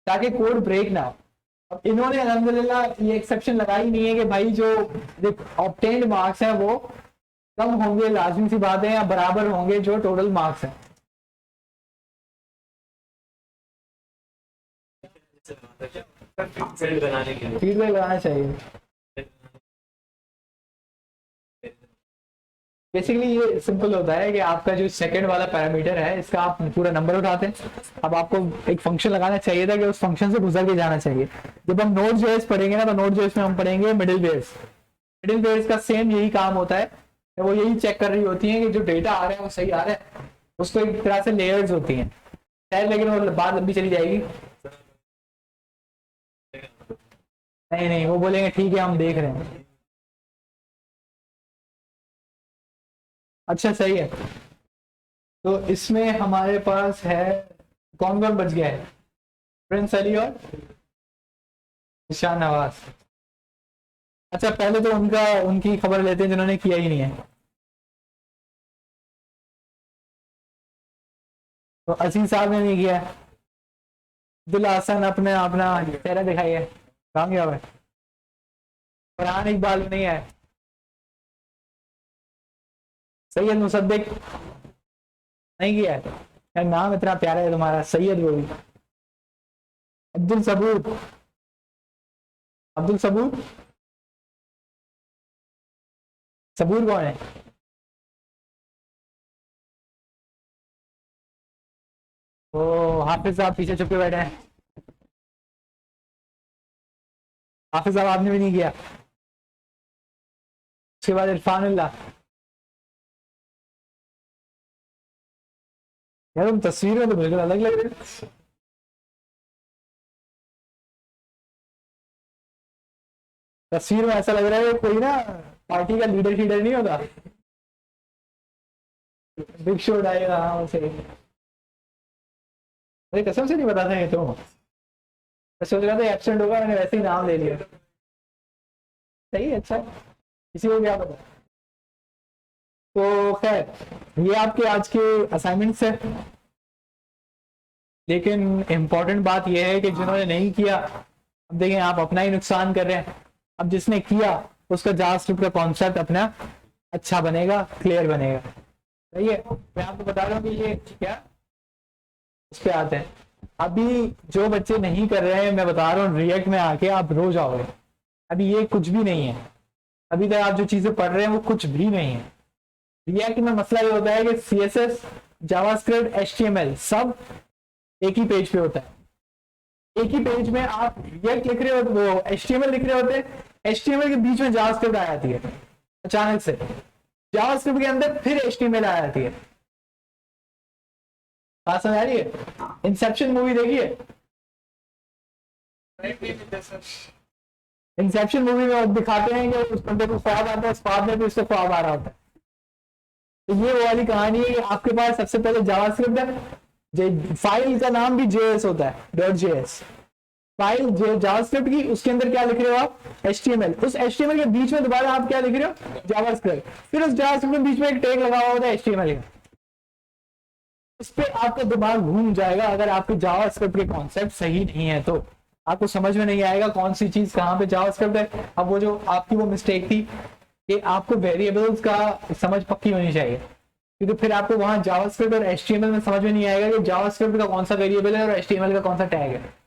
ताकि कोड ब्रेक ना हो। अब इन्होंने अल्हम्दुलिल्लाह ये एक्सेप्शन लगाई नहीं है कि भाई जो ऑब्टेन्ड मार्क्स हैं वो कम होंगे, लाजमी सी बात है, या बराबर होंगे जो टोटल मार्क्स हैं। फीडबैक बनाने के लिए फीडबैक लगाना चाहिए। बेसिकली ये सिंपल होता है कि आपका जो सेकंड वाला पैरामीटर है इसका आप पूरा नंबर उठाते हैं। अब आपको एक फंक्शन लगाना चाहिए था कि उस फंक्शन से गुजर के जाना चाहिए। जब हम नोड जेएस पढ़ेंगे ना तो नोड जेएस में हम पढ़ेंगे मिडिल वेयर्स। मिडिल वेयर्स का सेम यही काम होता है, वो यही चेक कर रही होती है कि जो डेटा आ रहा है वो सही आ रहा है। उसको एक तरह से लेयर्स होती हैं, लेकिन वो बात लंबी चली जाएगी। नहीं नहीं, वो बोलेंगे ठीक है हम देख रहे हैं। अच्छा सही है। तो इसमें हमारे पास है कौन कौन बच गया है? प्रिंस अली और ईशान नवाज। अच्छा पहले तो उनकी खबर लेते हैं जिन्होंने किया ही नहीं है। तो असीम साहब ने नहीं किया। अब्दुल हसन अपने अपना चेहरा दिखाइए, कहाँ गया हुआ है? फरहान इकबाल नहीं है। सैयद मुसद्दिक नहीं किया है। यार नाम इतना प्यारा है तुम्हारा, सैयद। वो भी अब्दुल सबूर। अब्दुल सबूर, सबूर कौन है? ओ हाफिज साहब पीछे छुपे बैठे हैं। हाफिज साहब आपने भी नहीं किया। उसके बाद इरफानुल्लाह। यार तुम तस्वीर में तो बिल्कुल अलग लग रहे हो। तस्वीर में ऐसा लग रहा है कोई ना पार्टी का लीडर शीडर नहीं होगा। बिग शॉट आएगा। हाँ सही। अरे कसम से नहीं पता था ये तो। मैं सोच रहा था एब्सेंट होगा, मैंने वैसे ही नाम ले लिया। सही है, अच्छा किसी को क्या पता। तो खैर ये आपके आज के असाइनमेंट्स है। लेकिन इम्पोर्टेंट बात यह है कि जिन्होंने नहीं किया, अब देखें आप अपना ही नुकसान कर रहे हैं। अब जिसने किया उसका जावास्क्रिप्ट का कॉन्सेप्ट अपना अच्छा बनेगा, क्लियर बनेगा। सही है। मैं आपको बता रहा हूँ कि ये क्या, उस पे आते हैं। अभी जो बच्चे नहीं कर रहे हैं, मैं बता रहा हूँ रिएक्ट में आके आप रो जाओगे। अभी ये कुछ भी नहीं है। अभी तक आप जो चीजें पढ़ रहे हैं वो कुछ भी नहीं है। रिएक्ट में मसला ये होता है कि सीएसएस, जावास्क्रिप्ट, एचटीएमएल सब एक ही पेज पे होता है। एक ही पेज में आप रिएक्ट लिख रहे हो, वो एचटीएमएल लिख रहे होते हैं, एचटीएमएल के बीच में जावास्क्रिप्ट आ जाती है अचानक से, जावास्क्रिप्ट के अंदर फिर एचटीएमएल आ जाती है। बात समझ आ रही है? इंसेप्शन मूवी देखिए। इंसेप्शन मूवी में दिखाते हैं कि उस बंदे को ख्वाब आता है, उस ख्वाब में भी उसको ख्वाब आ रहा होता है। तो ये वो वाली कहानी है कि आपके पास सबसे पहले जावास्क्रिप्ट है, फाइल का नाम भी जेएस होता है, .js फाइल जावास्क्रिप्ट की, उसके अंदर क्या लिख रहे हो आप? एचटीएमएल। उस एचटीएमएल के बीच में दोबारा आप क्या लिख रहे हो? जावास्क्रिप्ट। फिर उस जावास्क्रिप्ट के बीच में एक टैग लगा हुआ होता है एचटीएमएल का। इस पे आपका दिमाग घूम जाएगा अगर आपके जावास्क्रिप्ट के कॉन्सेप्ट सही नहीं है तो। आपको समझ में नहीं आएगा कौन सी चीज कहाँ पे जावास्क्रिप्ट है। अब वो जो आपकी वो मिस्टेक थी कि आपको वेरिएबल्स का समझ पक्की होनी चाहिए, क्योंकि फिर आपको वहां जावास्क्रिप्ट और एचटीएमएल में समझ में नहीं आएगा कि जावास्क्रिप्ट का कौन सा वेरिएबल है और एचटीएमएल का कौन सा टैग है।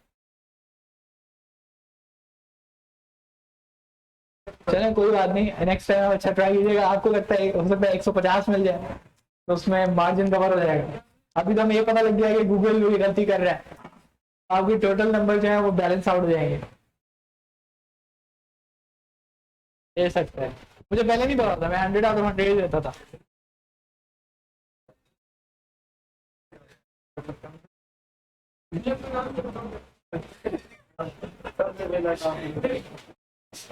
चलें कोई बात नहीं, नेक्स्ट टाइम अच्छा ट्राई कीजिएगा। आपको लगता है हो सकता है 150 मिल जाए तो उसमें मार्जिन कवर हो जाएगा। अभी तो हमें ये पता लग गया कि गूगल ये गलती कर रहा है, आपकी टोटल नंबर जो है वो बैलेंस आउट हो जाएंगे। दे सकते हैं। मुझे पहले नहीं पता था, मैं 100 आउट ऑफ 100 देता था।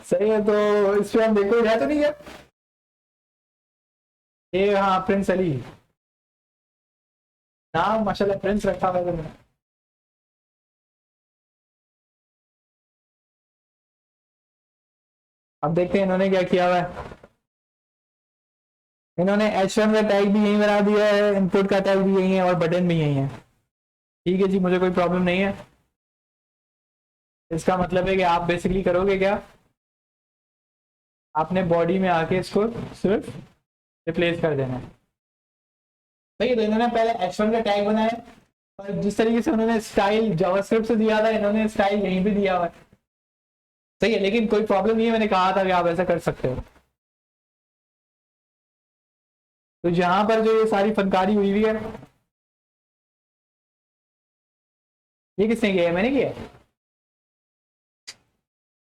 सही है। तो इस पे हम देखो है तो नहीं है ये। हाँ प्रिंस अली नाम माशाल्लाह प्रिंस रखा हुआ है तुमने। अब देखते हैं इन्होंने क्या किया हुआ है। इन्होंने H1 का टैग भी यही बना दिया है, इनपुट का टैग भी यही है और बटन भी यही है। ठीक है जी, मुझे कोई प्रॉब्लम नहीं है। इसका मतलब है कि आप बेसिकली करोगे क्या, आपने बॉडी में आके इसको सिर्फ रिप्लेस कर देना है। सही है। तो इन्होंने पहले H1 का टैग बनाया और जिस तरीके से उन्होंने स्टाइल जावास्क्रिप्ट से दिया था, इन्होंने स्टाइल यहीं पे दिया हुआ है। सही है, लेकिन कोई प्रॉब्लम नहीं है, मैंने कहा था कि आप ऐसा कर सकते हो। तो जहां पर जो ये सारी फनकारी हुई हुई है, ये किसने किया है? मैंने किया है?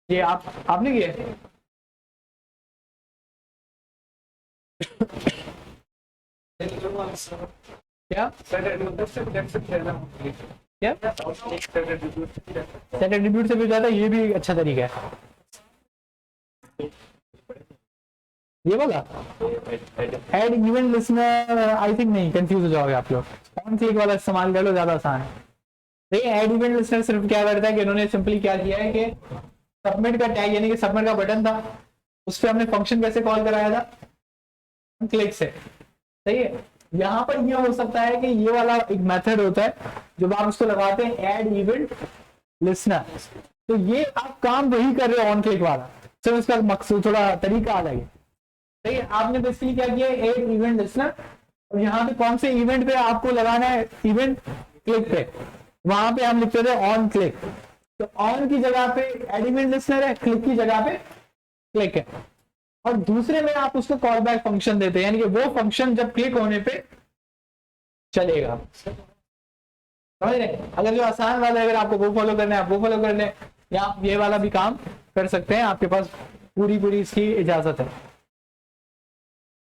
ये आपने किया है? क्या सेट एट्रीब्यूट से भी ज्यादा ये भी अच्छा तरीका है, ये वाला add event listener. I think नहीं, कंफ्यूज हो जाओगे आप लोग, ऑन क्लिक वाला इस्तेमाल कर लो, ज्यादा आसान है। देखिए ऐड इवेंट लिसनर सिर्फ क्या करता है कि इन्होंने सिंपली क्या किया है कि सबमिट का टैग यानी कि सबमिट का बटन था, उस पर हमने फंक्शन कैसे कॉल कराया था? क्लिक से। सही है। यहाँ पर यह हो सकता है कि ये वाला एक मेथड होता है जब आप उसको लगाते हैं ऐड इवेंट लिसनर, तो ये आप काम वही कर रहे हो ऑन क्लिक वाला, सिर्फ उसका मकसद थोड़ा तरीका अलग है। सही है। आपने बेसिकली क्या किया, ऐड इवेंट लिसनर, और यहाँ पे कौन से इवेंट पे आपको लगाना है? इवेंट क्लिक पे। वहां पे हम लिखते थे ऑन क्लिक, तो ऑन की जगह पे ऐड इवेंट लिसनर है, क्लिक की जगह पे क्लिक है, और दूसरे में आप उसको कॉल बैक फंक्शन देते हैं, यानी कि वो फंक्शन जब क्लिक होने पे चलेगा। समझ रहे? अगर जो आसान वाला है, अगर आपको वो फॉलो करना है आप वो फॉलो कर लें, या आप ये वाला भी काम कर सकते हैं, आपके पास पूरी इसकी इजाजत है।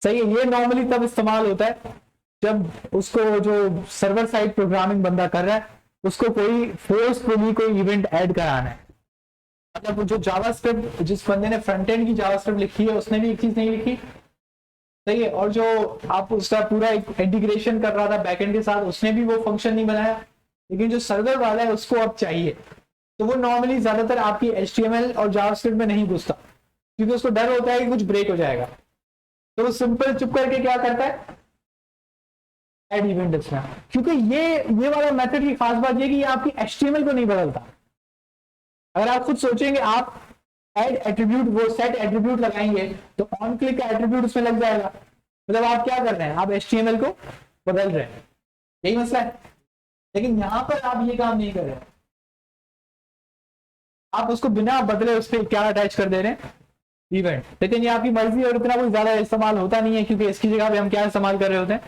सही है। ये नॉर्मली तब इस्तेमाल होता है जब उसको जो सर्वर साइड प्रोग्रामिंग बंदा कर रहा है उसको कोई फोर्सफुली कोई इवेंट ऐड कराना है। मतलब जो जावास्क्रिप्ट जिस बंदे ने फ्रंट एंड की जावास्क्रिप्ट लिखी है उसने भी एक चीज नहीं लिखी, सही है, और जो आप उसका पूरा इंटीग्रेशन कर रहा था बैकएंड के साथ उसने भी वो फंक्शन नहीं बनाया, लेकिन जो सर्वर वाला है उसको अब चाहिए, तो वो नॉर्मली ज्यादातर आपकी HTML और जावास्क्रिप्ट में नहीं घुसता, क्योंकि उसको डर होता है कि कुछ ब्रेक हो जाएगा, तो वो सिंपल चुप करके क्या करता है, ऐड इवेंट लिसनर। क्योंकि ये वाला मेथड की खास बात ये कि ये आपकी HTML को नहीं बदलता। अगर आप खुद सोचेंगे आप ऐड एट्रीब्यूट, वो सेट एट्रीब्यूट लगाएंगे तो ऑन क्लिक का एट्रीब्यूट उसमें लग जाएगा, मतलब आप क्या कर रहे हैं, आप HTML को बदल रहे हैं, यही मसला है। लेकिन यहां पर आप ये काम नहीं कर रहे हैं, आप उसको बिना बदले उस पर क्या अटैच कर दे रहे हैं, इवेंट। लेकिन ये आपकी मर्जी और इतना कोई ज्यादा इस्तेमाल होता नहीं है, क्योंकि इसकी जगह पे हम क्या इस्तेमाल कर रहे होते हैं,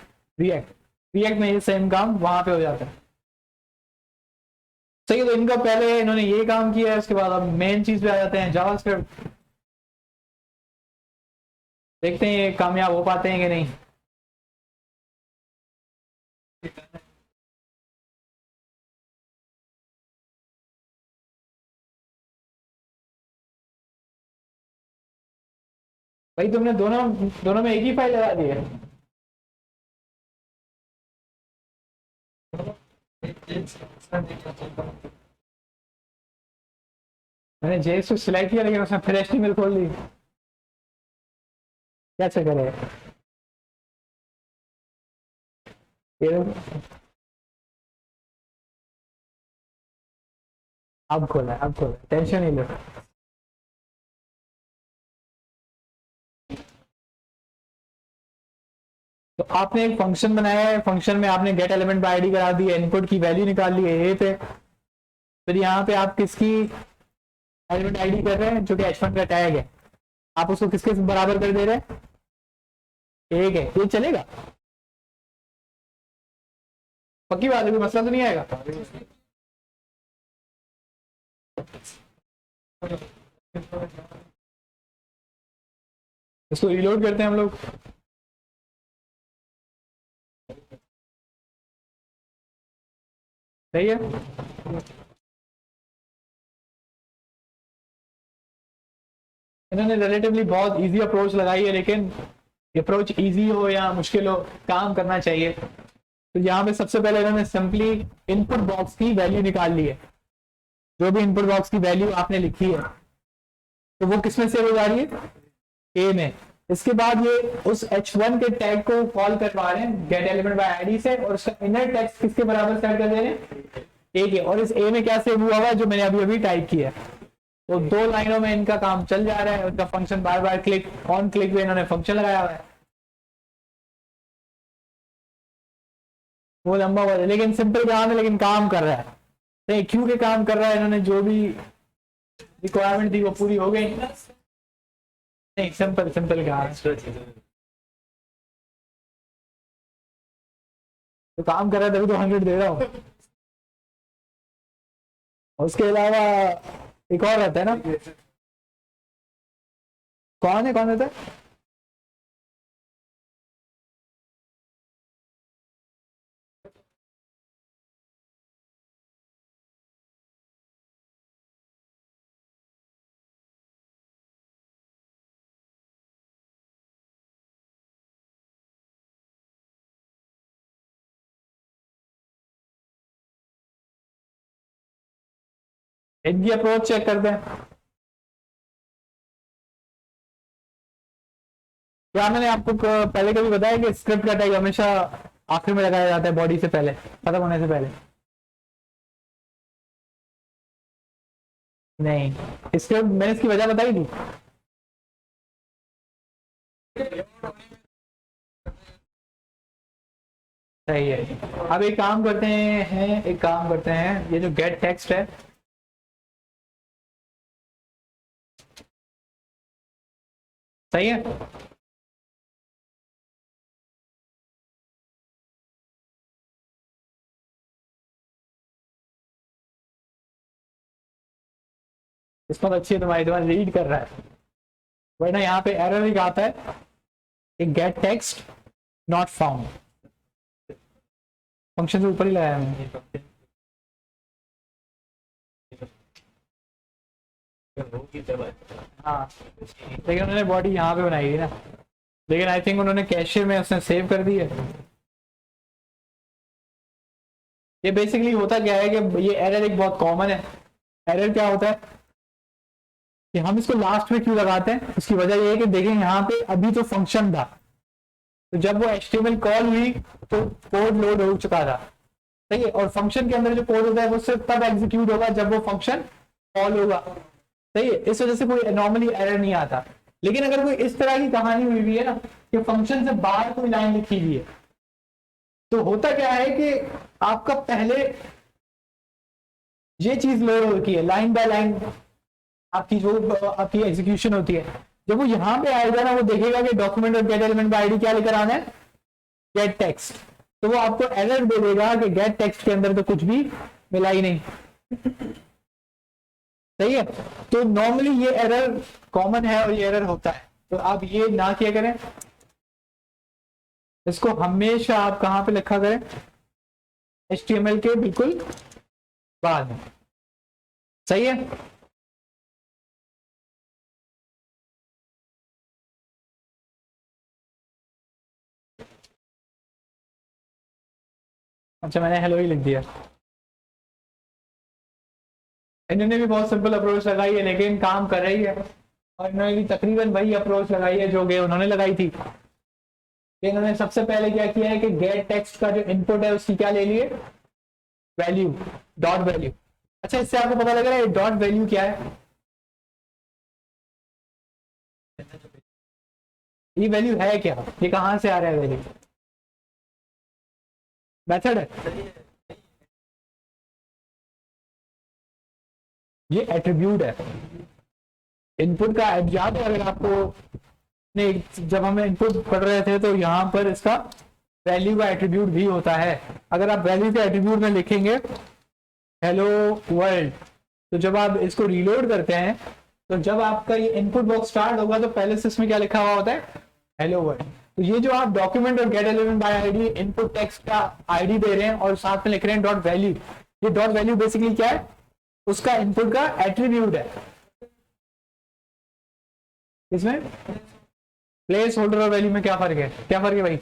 रिएक्ट में ये सेम काम वहां पे हो जाता है। सही है। तो इनका पहले इन्होंने ये काम किया है, उसके बाद अब मेन चीज पे आ जाते हैं, जावास्क्रिप्ट। देखते हैं ये कामयाब हो पाते हैं कि नहीं। भाई तुमने दोनों में एक ही फाइल लगा दी है? मैंने जेएस को सिलेक्ट किया लेकिन उसने फिर HTML खोल ली, क्या चक्कर है? अब खोला, अब खोला, टेंशन नहीं लो। तो आपने एक फंक्शन बनाया है, फंक्शन में आपने गेट एलिमेंट बाय आईडी करा दी है, इनपुट की वैल्यू निकाल ली है ए पे, फिर यहाँ पे आप किसकी एलिमेंट आईडी कर रहे हैं जो कि H1 का टैग है, आप उसको किसके बराबर कर दे रहे हैं, एक है, ये चलेगा? पक्की बात है, कोई मसला तो नहीं आएगा? इसको रीलोड करते हैं हम लोग। सही है। इन्होंने रिलेटिवली बहुत इजी अप्रोच लगाई है, लेकिन अप्रोच इजी हो या मुश्किल हो, काम करना चाहिए। तो यहाँ पे सबसे पहले इन्होंने सिंपली इनपुट बॉक्स की वैल्यू निकाल ली है, जो भी इनपुट बॉक्स की वैल्यू आपने लिखी है तो वो किसमें सेव हो जा रही है, ए में। इसके बाद ये उस H1 के टैग को कॉल करवा रहे हैं गेट एलिमेंट बाय आईडी से, और उसका इनर टेक्स्ट किसके बराबर सेट कर दे रहे हैं, ए के, और इस ए में क्या सेव हुआ हुआ है जो मैंने अभी अभी टाइप किया है। तो 2 लाइनों में इनका काम चल जा रहा है, उनका function bar bar click on click पे इन्होंने फंक्शन लगाया हुआ है, वो लंबा हुआ है लेकिन सिंपल काम है, लेकिन काम कर रहा है। नहीं क्यों के काम कर रहा है, इन्होंने जो भी रिक्वायरमेंट थी वो पूरी हो गई, नहीं सिंपल काम है। तो काम कर रहा है तभी तो 100 दे रहा हूँ। उसके अलावा एक और रहता है ना, कौन है, कौन रहता है? इनकी अप्रोच चेक करते हैं। क्या मैंने आपको पहले कभी बताया कि स्क्रिप्ट का टैग हमेशा आखिर में लगाया जाता है बॉडी से पहले, खत्म होने से पहले? नहीं, स्क्रिप्ट मैंने इसकी वजह बताई थी। सही है। अब एक काम करते हैं, एक काम करते हैं, ये जो गेट टेक्स्ट है, सही है। इसमें अच्छी तुम्हारी रीड कर रहा है, वरना यहाँ पे एरर ही आता है, एक gate text not found. Function से ऊपर ही लगाया मैंने। हाँ, लेकिन उन्होंने बॉडी यहाँ पे बनाई थी ना, लेकिन आई थिंक उन्होंने कैशे में उसने सेव कर दी है। ये बेसिकली होता क्या है कि ये एरर एक बहुत कॉमन है। एरर क्या होता है कि हम इसको लास्ट में क्यों लगाते हैं, उसकी वजह ये है कि देखें यहाँ पे अभी तो फंक्शन था, तो जब वो HTML कॉल हुई तो कोड लोड हो चुका था, सही है। और फंक्शन के अंदर जो कोड होता है वो सिर्फ तब एग्जीक्यूट होगा जब वो फंक्शन कॉल होगा, सही है। इस वजह से कोई नॉर्मली एरर नहीं आता। लेकिन अगर कोई इस तरह की कहानी हुई हुई है ना कि फंक्शन से बाहर कोई लाइन लिखी हुई है, तो होता क्या है कि आपका पहले ये चीज लोड होती है, लाइन बाय लाइन आपकी जो आपकी एग्जीक्यूशन होती है। जब वो यहाँ पे आएगा ना, वो देखेगा कि डॉक्यूमेंट और गेट एलिमेंट का आईडी क्या लेकर आना है, गेट टेक्स्ट, तो वो आपको एरर दे देगा कि गेट टेक्स्ट के अंदर तो कुछ भी मिला ही नहीं, सही है। तो नॉर्मली ये एरर कॉमन है और ये एरर होता है, तो आप ये ना किया करें। इसको हमेशा आप कहां पे लिखा करें, HTML के बिल्कुल बाद में, सही है। अच्छा, मैंने हेलो ही लिख दिया। इन्होंने भी बहुत सिंपल अप्रोच लगाई है, लेकिन काम कर रही है। और इन्होंने भी तकरीबन वही अप्रोच लगाई है जो उन्होंने लगाई थी। इन्होंने सबसे पहले क्या किया है कि गेट टेक्स्ट का जो इनपुट है उसकी क्या ले लिए, वैल्यू, डॉट वैल्यू। अच्छा, इससे आपको पता लग रहा है डॉट वैल्यू क्या है, ये वैल्यू है क्या, ये कहां से आ रहा है वैल्यू, मेथड है, ये एट्रीब्यूट है। इनपुट का याद है अगर आपको, नहीं, जब हम इनपुट पढ़ रहे थे तो यहाँ पर इसका वैल्यू का एट्रीब्यूट भी होता है। अगर आप वैल्यू के एट्रीब्यूट में लिखेंगे हेलो वर्ल्ड, तो जब आप इसको रीलोड करते हैं, तो जब आपका ये इनपुट बॉक्स स्टार्ट होगा तो पहले से इसमें क्या लिखा हुआ होता है, हेलो वर्ल्ड। तो ये जो आप डॉक्यूमेंट और gate element by ID input text का आईडी दे रहे हैं और साथ में लिख रहे हैं डॉट वैल्यू, ये डॉट वैल्यू बेसिकली क्या है, उसका इनपुट का एट्रीब्यूट है। इसमें प्लेस होल्डर और वैल्यू में क्या फर्क है, क्या फर्क है भाई?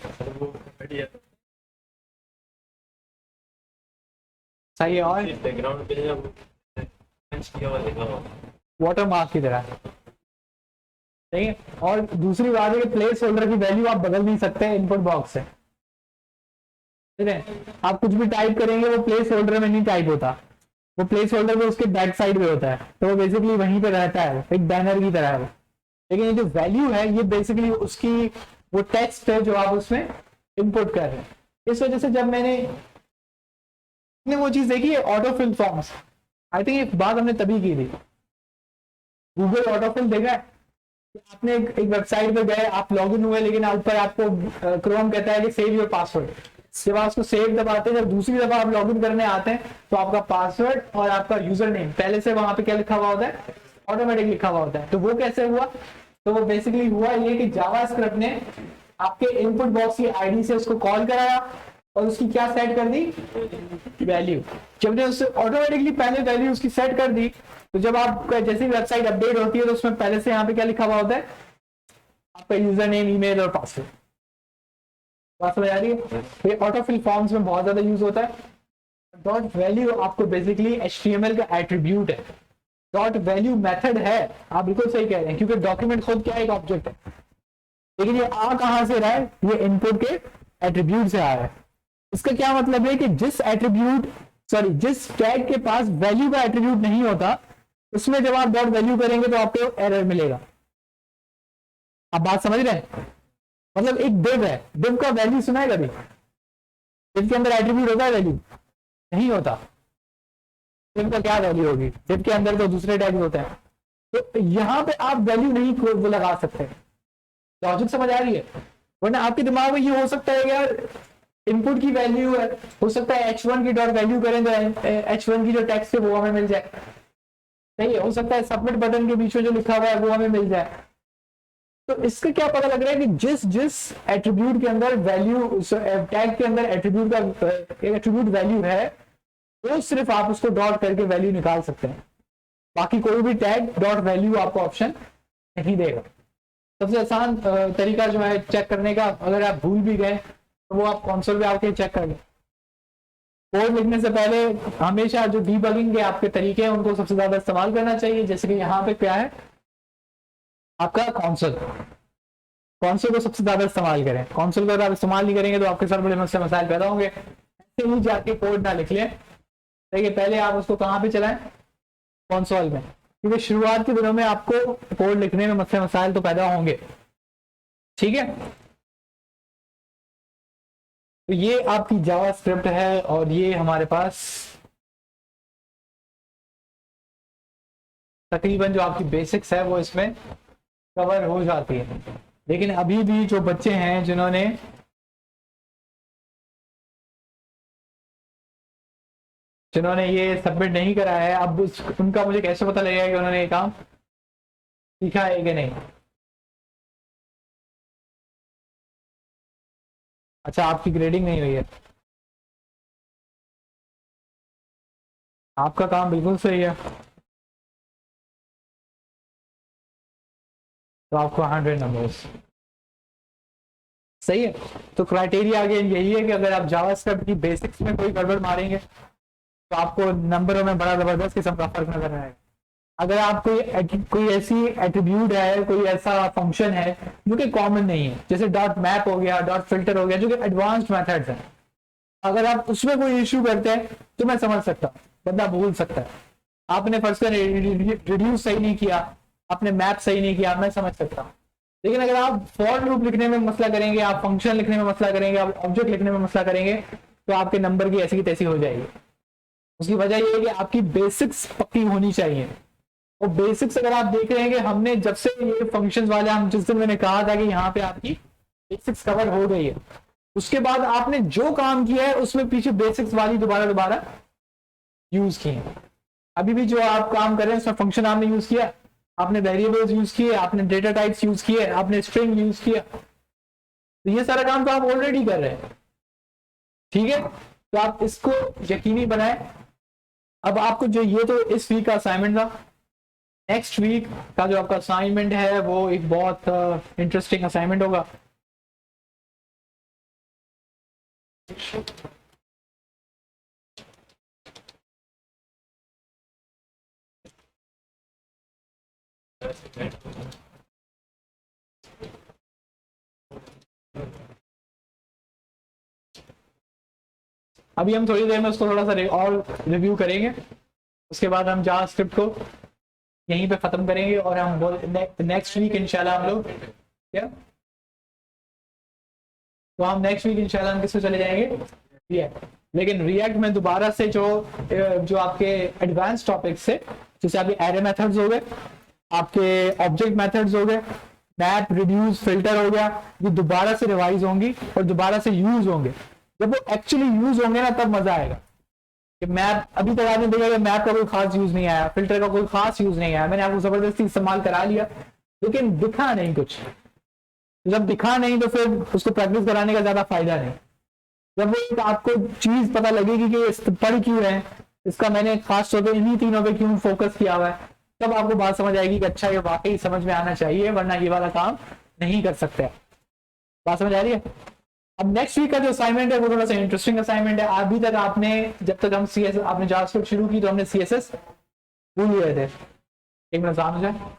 सही है। और बैकग्राउंड पे वाटर मार्क की तरह, सही है। और दूसरी बात है कि प्लेस होल्डर की वैल्यू आप बदल नहीं सकते इनपुट बॉक्स से, ठीक है। आप कुछ भी टाइप करेंगे वो प्लेस होल्डर में नहीं टाइप होता, वो प्लेस होल्डर में उसके बैक साइड में होता है, तो वो बेसिकली वहीं पे रहता है, एक बैनर की तरह है। लेकिन ये जो वैल्यू है ये बेसिकली उसकी वो टेक्स्ट है जो आप उसमें इनपुट कर रहे हैं। इस वजह से जब मैंने वो चीज देखी है autofill forms, I think एक बात हमने तभी की थी, गूगल ऑटो फिल देखा है। आपने एक वेबसाइट पे गए, आप लॉगिन हुए, लेकिन ऊपर आपको क्रोम कहता है कि सेव योर पासवर्ड, जब आप उसको सेव दबाते हैं, जब दूसरी दफा आप लॉगिन करने आते हैं तो आपका पासवर्ड और आपका यूजर नेम पहले से वहां पे क्या लिखा हुआ होता है, ऑटोमेटिक लिखा हुआ होता है। तो वो कैसे हुआ, तो वो बेसिकली हुआ ये कि जावास्क्रिप्ट ने आपके इनपुट बॉक्स की आईडी से उसको कॉल कराया और उसकी क्या सेट कर दी, वैल्यू। जब ने उससे ऑटोमेटिकली पहले वैल्यू उसकी सेट कर दी, तो जब आप जैसी वेबसाइट अपडेट होती है तो उसमें पहले से यहाँ पे क्या लिखा हुआ होता है, आपका यूजर नेम, ईमेल और पासवर्ड। बात समझ आ रही है? तो ये ऑटोफिल फॉर्म्स में बहुत ज्यादा यूज होता है। डॉट वैल्यू आपको बेसिकली HTML का एट्रीब्यूट है, डॉट वैल्यू मेथड है, आप बिल्कुल सही कह रहे हैं, क्योंकि डॉक्यूमेंट खुद क्या एक ऑब्जेक्ट है, लेकिन ये आ कहां से रहा है, ये इनपुट के एट्रीब्यूट से आ रहा है। इसका क्या मतलब है कि जिस टैग के पास वैल्यू का एट्रीब्यूट नहीं होता, उसमें जब आप डॉट वैल्यू करेंगे तो आपको एरर मिलेगा। आप बात समझ रहे हैं? मतलब एक डिव है, डिव का वैल्यू सुना है कभी? डिव के अंदर एट्रीब्यूट होता है, वैल्यू नहीं होता। डिव का क्या वैल्यू होगी? डिव के अंदर तो दूसरे टैग होते हैं, तो यहां पे आप वैल्यू नहीं वो लगा सकते। लॉजिक समझ आ रही है? वरना आपके दिमाग में ये हो सकता है यार इनपुट की वैल्यू है, हो सकता है H1 की डॉट वैल्यू करें तो H1 की जो टेक्स्ट है वो हमें मिल जाए, सही है। हो सकता है सबमिट बटन के बीच में जो लिखा हुआ है वो हमें मिल जाए। तो इसका क्या पता लग रहा है कि जिस एट्रीब्यूट के अंदर वैल्यू, टैग के अंदर एट्रीब्यूट का एट्रीब्यूट वैल्यू है, वो सिर्फ आप उसको डॉट करके वैल्यू निकाल सकते हैं, बाकी कोई भी टैग डॉट वैल्यू आपको ऑप्शन नहीं देगा। सबसे आसान तरीका जो है चेक करने का, अगर आप भूल भी गए तो वो आप कंसोल पे आके चेक कर लें। कोड लिखने से पहले हमेशा जो डीबगिंग के आपके तरीके हैं उनको सबसे ज्यादा इस्तेमाल करना चाहिए। जैसे कि यहाँ पे क्या है आपका कंसोल को सबसे ज्यादा इस्तेमाल करें। कंसोल को अगर आप इस्तेमाल नहीं करेंगे तो आपके साथ बड़े मसाइल पैदा होंगे। ऐसे ही जाके कोड ना लिख लें, देखिए पहले आप उसको कहाँ पे चलाएं, कंसोल में, क्योंकि शुरुआत के दिनों में आपको कोड लिखने में मसाइल तो पैदा होंगे, ठीक है। तो ये आपकी जावास्क्रिप्ट है और ये हमारे पास तकरीबन जो आपकी बेसिक्स है वो इसमें कवर हो जाती है। लेकिन अभी भी जो बच्चे हैं जिन्होंने ये सबमिट नहीं करा है, अब उनका मुझे कैसे पता लगेगा कि उन्होंने ये काम सीखा है कि नहीं? अच्छा, आपकी ग्रेडिंग नहीं हुई है, आपका काम बिल्कुल सही है, तो आपको 100 नंबर्स सही है। तो क्राइटेरिया अगेन यही है कि अगर आप जावास्क्रिप्ट की बेसिक्स में कोई गड़बड़ मारेंगे तो आपको नंबरों में बड़ा जबरदस्त किस्म का फर्क नजर आएगा। अगर आप कोई ऐसी एट्रीब्यूट है, कोई ऐसा फंक्शन है जो कि कॉमन नहीं है, जैसे डॉट मैप हो गया, डॉट फिल्टर हो गया, जो कि एडवांस्ड मेथड्स हैं, अगर आप उसमें कोई इश्यू करते हैं तो मैं समझ सकता हूँ, बंदा भूल सकता है। आपने फर्स्ट कर रिड्यूस सही नहीं किया, आपने मैप सही नहीं किया, मैं समझ सकता हूँ। लेकिन अगर आप फॉर लूप लिखने में मसला करेंगे, आप फंक्शन लिखने में मसला करेंगे, आप ऑब्जेक्ट लिखने में मसला करेंगे, तो आपके नंबर की ऐसी की तैसी हो जाएगी। उसकी वजह यह है कि आपकी बेसिक्स पक्की होनी चाहिए। और बेसिक्स अगर आप देख रहे हैं कि हमने जब से ये फंक्शंस वाले, हम जिस दिन मैंने कहा था कि यहाँ पे आपकी बेसिक्स कवर हो गई है, उसके बाद आपने जो काम किया है उसमें पीछे बेसिक्स वाली दोबारा यूज की है। अभी भी जो आप काम कर रहे हैं उसमें फंक्शन आपने यूज किया, आपने वेरिएबल्स यूज किए, आपने डेटा टाइप्स यूज किए, आपने स्ट्रिंग यूज किया, तो ये सारा काम तो आप ऑलरेडी कर रहे हैं, ठीक है। तो आप इसको यकीनी बनाएं। अब आपको जो ये तो इस वीक का असाइनमेंट था, नेक्स्ट वीक का जो आपका असाइनमेंट है वो एक बहुत इंटरेस्टिंग असाइनमेंट होगा। अभी हम थोड़ी देर में उसको थोड़ा सा और रिव्यू करेंगे, उसके बाद हम जावास्क्रिप्ट को यहीं पे खत्म करेंगे और हम नेक्स्ट वीक इंशाल्लाह हम लोग क्या, तो हम नेक्स्ट वीक इंशाल्लाह हम किस पे चले जाएंगे, रिएक्ट। लेकिन रिएक्ट में दोबारा से जो आपके एडवांस टॉपिक्स है, जैसे आपके एरे मेथड्स हो गए, आपके ऑब्जेक्ट मेथड्स हो गए, मैप, रिड्यूस, फिल्टर हो गया, ये दोबारा से रिवाइज होंगी और दोबारा से यूज होंगे। जब वो एक्चुअली यूज होंगे ना तब मजा आएगा। कि मैप अभी तक आपने देखा कि मैप का कोई खास यूज नहीं आया, फिल्टर का कोई खास यूज नहीं आया, मैंने आपको जबरदस्ती इस्तेमाल करा लिया लेकिन दिखा नहीं कुछ। जब दिखा नहीं तो फिर उसको प्रैक्टिस कराने का ज्यादा फायदा नहीं। जब वो एक आपको चीज पता लगेगी कि इस पढ़ क्यों है, इसका मैंने खास तौर पर इन्हीं तीनों पे क्यों फोकस किया हुआ है, तब आपको बात समझ आएगी कि अच्छा ये वाकई समझ में आना चाहिए वरना ये वाला काम नहीं कर सकते। बात समझ आ रही है? अब नेक्स्ट वीक का जो असाइनमेंट है वो थोड़ा सा इंटरेस्टिंग असाइनमेंट है। अभी तक आपने जब तक हम CSS आपने जावास्क्रिप्ट शुरू की तो हमने CSS भूल गए थे। एक मिनट सामने जाए।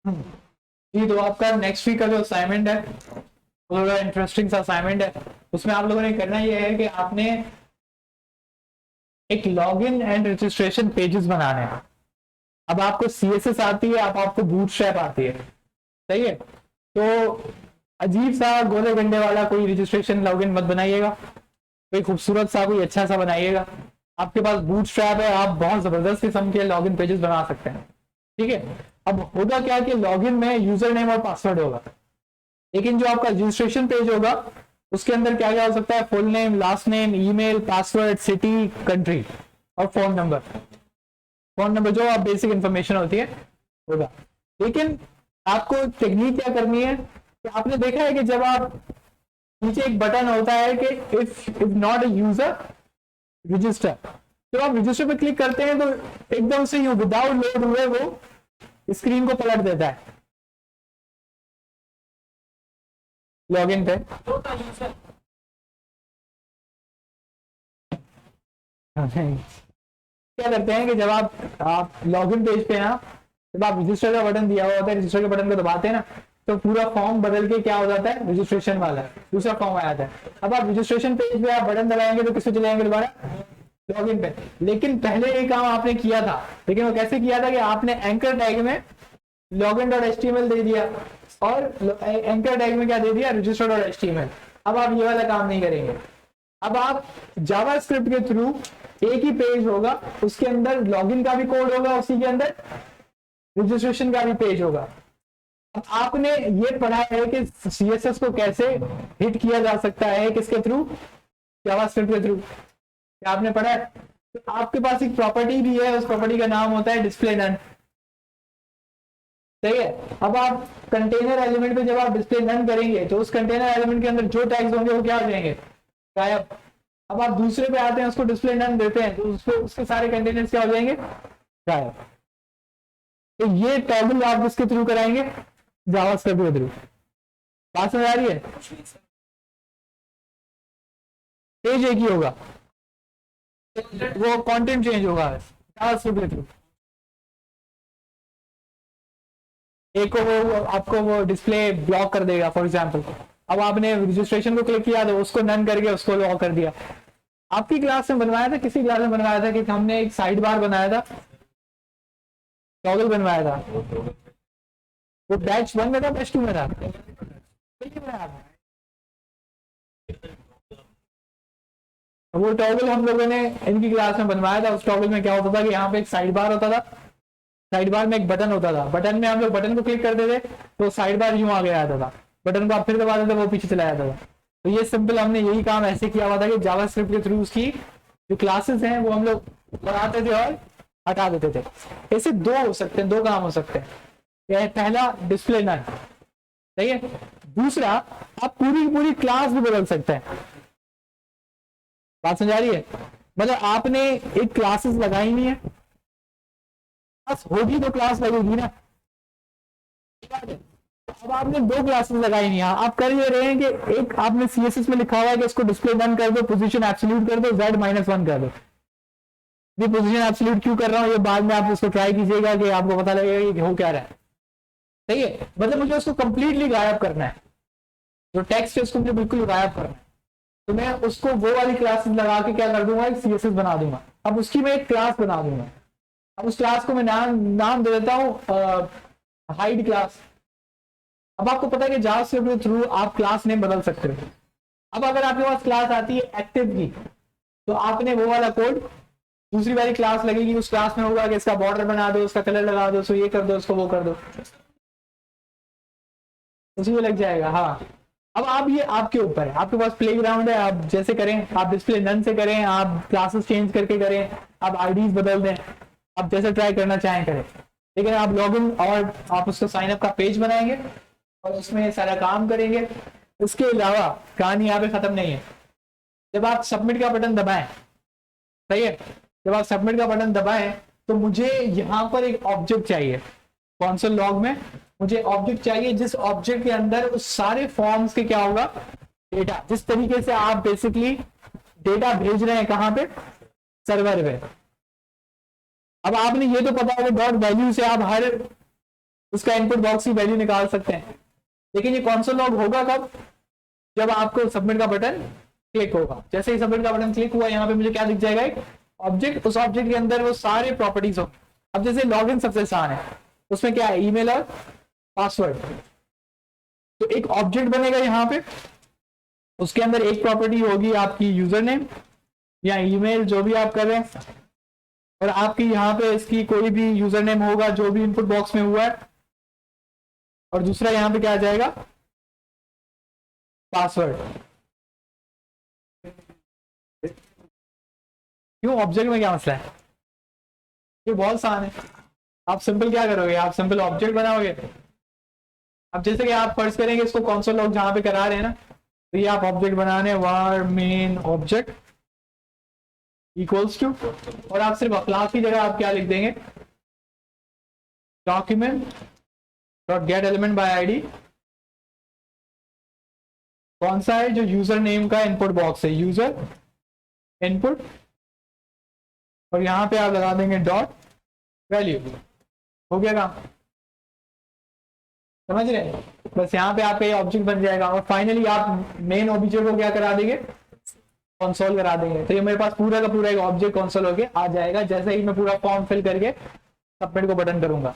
जी तो आपका नेक्स्ट वीक का जो असाइनमेंट है वो थोड़ा इंटरेस्टिंग सा असाइनमेंट है। उसमें आप लोगों ने करना ये है कि आपने एक लॉगिन एंड रजिस्ट्रेशन पेजेस बनाने हैं। अब आपको CSS आती है, अब आपको बूटस्ट्रैप आती है, सही है? तो अजीब सा गोले गंडे वाला कोई रजिस्ट्रेशन लॉगिन मत बनाइएगा, कोई खूबसूरत सा कोई अच्छा सा बनाइएगा। आपके पास बूटस्ट्रैप है, आप बहुत जबरदस्त किस्म के लॉगिन पेजेस बना सकते हैं, ठीक है? अब होगा क्या कि लॉगिन में यूजर नेम और पासवर्ड होगा, लेकिन जो आपका रजिस्ट्रेशन पेज होगा उसके अंदर क्या क्या हो सकता है? Full name, last name, email, password, city, country और फोन नंबर। फोन नंबर जो आप बेसिक इंफॉर्मेशन होती है होगा। लेकिन आपको टेक्निक क्या करनी है कि आपने देखा है कि जब आप नीचे एक बटन होता है कि if not a user register, जब आप रजिस्टर पे क्लिक करते हैं तो एकदम से यूं विदाउट लोड हुए वो स्क्रीन को पलट देता है लॉगिन पे। क्या करते हैं कि जब आप लॉगिन पेज पे हैं ना, जब आप रजिस्टर का बटन दिया हुआ होता है, रजिस्टर के बटन को दबाते हैं ना, तो पूरा फॉर्म बदल के क्या हो जाता है, रजिस्ट्रेशन वाला दूसरा फॉर्म आ जाता है। अब आप रजिस्ट्रेशन पेज पे आप बटन दबाएंगे तो किस पे चले जाएंगे, दोबारा लॉगिन पे। लेकिन पहले ये काम आपने किया था, लेकिन वो कैसे किया था कि आपने एंकर टैग में login.html दे दिया और एंकर टैग में क्या दे दिया, register.html। अब आप ये वाला काम नहीं करेंगे। अब आप जावास्क्रिप्ट के थ्रू एक ही पेज होगा, उसके अंदर लॉगिन का भी कोड होगा, उसी के अंदर रजिस्ट्रेशन का भी पेज होगा। अब आपने ये पढ़ा है कि CSS को कैसे हिट किया जा सकता है, किसके थ्रू, जावास्क्रिप्ट के थ्रू, क्या आपने पढ़ा है? तो आपके पास एक प्रॉपर्टी भी है, उस प्रॉपर्टी का नाम होता है डिस्प्ले नन। सही है। अब आप कंटेनर एलिमेंट पे जब आप डिस्प्ले नन करेंगे तो उस कंटेनर एलिमेंट के अंदर जो टैग्स होंगे वो क्या हो जाएंगे, गायब। अब आप दूसरे पे आते हैं, उसको डिस्प्ले नन देते हैं, तो उसके सारे कंटेनर्स क्या हो जाएंगे, गायब। तो ये टॉगल आप किसके थ्रू कराएंगे, जावास्क्रिप्ट के थ्रू। बात समझ आ रही है? पेज एक ही होगा, वो कंटेंट चेंज होगा जावास्क्रिप्ट के थ्रू। एक को वो आपको वो डिस्प्ले ब्लॉक कर देगा फॉर एग्जांपल। अब आपने रजिस्ट्रेशन को क्लिक किया तो उसको नन करके उसको लॉक कर दिया। आपकी क्लास में बनवाया था, किसी क्लास में बनवाया था कि हमने एक साइड बार बनाया था, टॉगल बनवाया था, वो बैच 1 में था, बैच 2 में था, वो टॉगल हम लोगों ने इनकी क्लास में बनवाया था। उस टॉगल में क्या होता था कि यहाँ पे एक साइड बार होता था, साइड बार में एक बटन होता था, बटन में हम लोग बटन को क्लिक करते थे तो साइड बार यूं आगे आता था, बटन को आप फिर दबा देते वो पीछे चला जाता था। तो ये सिंपल हमने यही काम ऐसे किया हुआ था कि जावास्क्रिप्ट के थ्रू उसकी जो क्लासेस हैं वो हम लोग बनाते थे और हटा देते थे। ऐसे दो हो सकते हैं, दो काम हो सकते हैं। पहला डिस्प्ले नन, सही है। दूसरा आप पूरी पूरी क्लास भी बदल सकते हैं। बात समझ आ रही है? मतलब आपने एक क्लासेस लगाई नहीं है, क्लास होगी तो क्लास लगेगी ना। अब आपने दो क्लासेस लगाई नहीं है, आप कर ये रहे हैं कि एक आपने CSS में लिखा हुआ है कि इसको डिस्प्ले नन कर दो, पोजीशन एब्सोल्यूट कर दो, Z-1 कर दो। ये पोजीशन एब्सोल्यूट क्यों कर रहा हूं, ये बाद में आप उसको ट्राई कीजिएगा कि आपको पता लगेगा कि हो क्या रहा है। सही है। मतलब मुझे उसको कंप्लीटली गायब करना है, जो टेक्स्ट है उसको मुझे बिल्कुल गायब करना है, तो मैं उसको वो वाली क्लासेस लगा के क्या कर दूंगा, एक CSS बना दूंगा। अब उसकी मैं एक क्लास बना दूंगा। अब उस क्लास को मैं नाम दे देता हूँ हाइड क्लास। अब आपको पता है कि जावास्क्रिप्ट के थ्रू आप क्लास नेम बदल सकते हो। अब अगर आपके पास क्लास आती है एक्टिव की, तो आपने वो वाला कोड दूसरी वाली क्लास लगेगी, उस क्लास में होगा कि इसका बॉर्डर बना दो, उसका कलर लगा दो, उसको ये कर दो, उसको वो कर दो, उसी में लग जाएगा। हाँ, अब आप ये आपके ऊपर है, आपके पास प्लेग्राउंड है, आप जैसे करें, आप डिस्प्ले नन से करें, आप क्लासेस चेंज करके करें, आप आईडीज बदल दें, आप जैसे ट्राई करना चाहें करें। लेकिन आप लॉगिन और आप उसको साइनअप का पेज बनाएंगे और उसमें सारा काम करेंगे। इसके अलावा कहानी यहाँ पे खत्म नहीं है। जब आप सबमिट का बटन दबाएं, सही है, जब आप सबमिट का बटन दबाएं तो मुझे यहाँ पर एक ऑब्जेक्ट चाहिए कंसोल लॉग में, मुझे ऑब्जेक्ट चाहिए जिस ऑब्जेक्ट के अंदर उस सारे फॉर्म्स के क्या होगा, डेटा, जिस तरीके से आप बेसिकली डेटा भेज रहे हैं कहाँ पे, सर्वर पे। अब आपने ये तो पता है कि डॉट वैल्यू से आप हर उसका इनपुट बॉक्स की वैल्यू निकाल सकते हैं, लेकिन ये कंसोल लॉग होगा कब, जब आपको सबमिट का बटन क्लिक होगा। जैसे ही सबमिट का बटन क्लिक हुआ, यहाँ पे मुझे क्या दिख जाएगा, एक ऑब्जेक्ट, उस ऑब्जेक्ट के अंदर वो सारे प्रॉपर्टीज हो। अब जैसे लॉगिन सबसे आसान है, उसमें क्या है, ईमेल और पासवर्ड। तो एक ऑब्जेक्ट बनेगा यहाँ पे, उसके अंदर एक प्रॉपर्टी होगी आपकी यूजर नेम या ईमेल, जो भी आप कर रहे हैं, और आपकी यहाँ पे इसकी कोई भी यूजर नेम होगा जो भी इनपुट बॉक्स में हुआ है, और दूसरा यहाँ पे क्या आ जाएगा, पासवर्ड। क्यों, ऑब्जेक्ट में क्या मसला है, ये बहुत आसान है। आप सिंपल क्या करोगे, आप सिंपल ऑब्जेक्ट बनाओगे। अब जैसे कि आप फर्ज करेंगे इसको कंसोल लॉग जहां पे करा रहे हैं ना, तो ये आप ऑब्जेक्ट बनाने var main object equals to, और आप सिर्फ क्लास की जगह आप क्या लिख देंगे, document dot gate element by ID. कौन सा है, जो यूजर नेम का इनपुट बॉक्स है, यूजर इनपुट और यहाँ पे आप लगा देंगे डॉट वैल्यू। हो गया काम, समझ रहे हैं? बस यहाँ पे आपका ये ऑब्जेक्ट बन जाएगा और फाइनली आप मेन ऑब्जेक्ट को क्या करा देंगे, कंसोल करा देंगे। तो ये मेरे पास पूरा का पूरा एक ऑब्जेक्ट कंसोल होके आ जाएगा जैसे ही मैं पूरा फॉर्म फिल करके सबमिट को बटन करूंगा।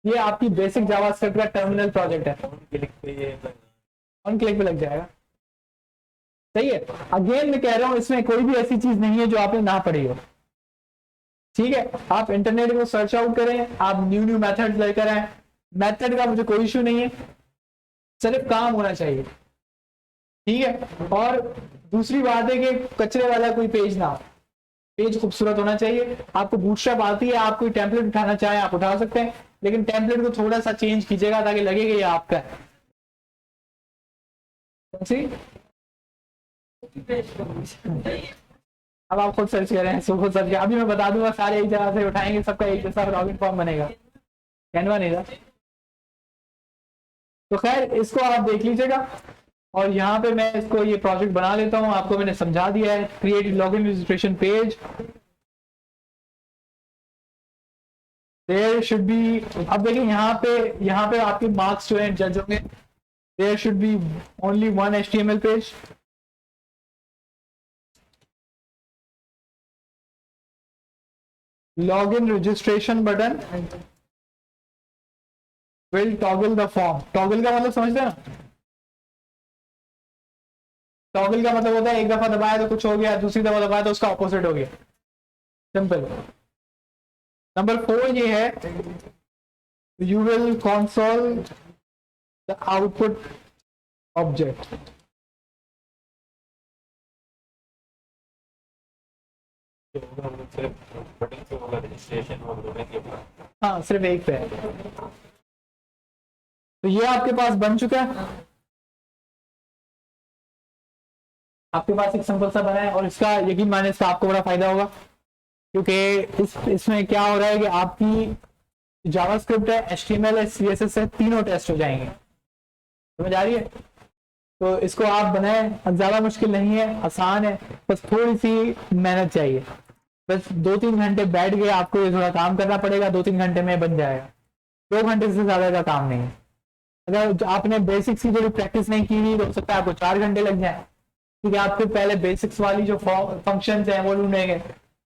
ये आपकी बेसिक जावास्क्रिप्ट का टर्मिनल प्रोजेक्ट है। ऑन क्लिक पे लग जाएगा, सही है। अगेन मैं कह रहा हूँ इसमें कोई भी ऐसी चीज नहीं है जो आपने ना पढ़ी हो, ठीक है। आप इंटरनेट को सर्च आउट करें, आप न्यू मेथड लेकर आए, मेथड का मुझे कोई इशू नहीं है, सिर्फ काम होना चाहिए, ठीक है। और दूसरी बात है कि कचरे वाला कोई पेज ना हो, पेज खूबसूरत होना चाहिए। आपको बूटस्ट्रैप आती है, आप कोई टेम्पलेट उठाना चाहें आप उठा सकते हैं, लेकिन टेम्पलेट को थोड़ा सा चेंज कीजिएगा ताकि लगेगा ये आपका है। अब आप खुद सर्च करें, सो खुद सर्च, अभी मैं बता दूंगा, सारे एक जगह से उठाएंगे, सबका एक जैसा लॉगिन फॉर्म बनेगा, कैनवा नहीं था। तो खैर इसको आप देख लीजिएगा और यहाँ पे मैं इसको ये प्रोजेक्ट बना लेता हूँ। आपको मैंने समझा दिया है, create login registration page. There should be, अब देखिए यहाँ पे आपके मार्क्स जो हैं जज होंगे। There should be only one HTML page. Login registration button will toggle the form. Toggle का मतलब समझते हैं ना? टॉगल का मतलब होता है एक दफा दबाया तो कुछ हो गया, दूसरी दफा दबाया तो उसका ऑपोजिट हो गया, सिंपल। नंबर 4 ये है, you will console the output object. हाँ सिर्फ एक पे है। तो ये आपके पास बन चुका है, आपके पास एक सिंपल सा बना है और इसका यकीन माने इसका आपको बड़ा फायदा होगा, क्योंकि इसमें क्या हो रहा है कि आपकी जावास्क्रिप्ट है, HTML है, CSS है, तीनों टेस्ट हो जाएंगे, समझ आ रही है? तो इसको आप बनाएं, अब ज्यादा मुश्किल नहीं है, आसान है, बस थोड़ी सी मेहनत चाहिए। बस 2-3 घंटे बैठ के आपको ये थोड़ा काम करना पड़ेगा, 2-3 घंटे में बन जाएगा, 2 घंटे से ज्यादा का काम नहीं है। अगर आपने बेसिक्स की जो प्रैक्टिस नहीं की तो हो सकता है आपको 4 घंटे लग जाए, ठीक है। आपके पहले बेसिक्स वाली जो फंक्शंस हैं वो ढूंढेंगे,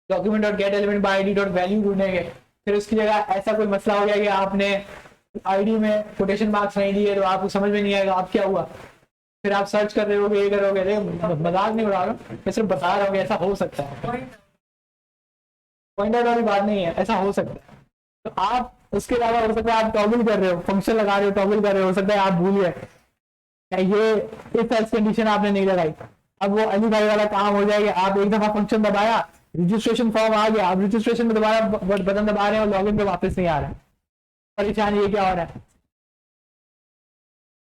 document dot gate element by ID dot value ढूंढेंगे, फिर उसकी जगह ऐसा कोई मसला हो गया कि आपने आईडी में कोटेशन मार्क्स नहीं दिए तो आपको समझ में नहीं आएगा आप क्या हुआ, फिर आप सर्च कर रहे होगे, ये करोगे। मजाक नहीं उड़ा रहा हूँ, मैं सिर्फ बता रहा हूँ ऐसा हो सकता है, पॉइंटर वाली बात नहीं है, ऐसा हो सकता है। तो आप उसके अलावा हो सकता है आप टॉगल कर रहे हो, फंक्शन लगा रहे हो, टॉगल कर रहे हो सकता है आप भूल गए, ये इफ एल्स कंडीशन आपने नहीं लगाई, अब वो अली भाई वाला काम हो जाएगा। आप एक दफा फंक्शन दबाया, रजिस्ट्रेशन फॉर्म आ गया, आप रजिस्ट्रेशन में दोबारा बटन दबा रहे हैं और लॉगिन पे वापस नहीं आ रहा है, परेशान ये क्या हो रहा है।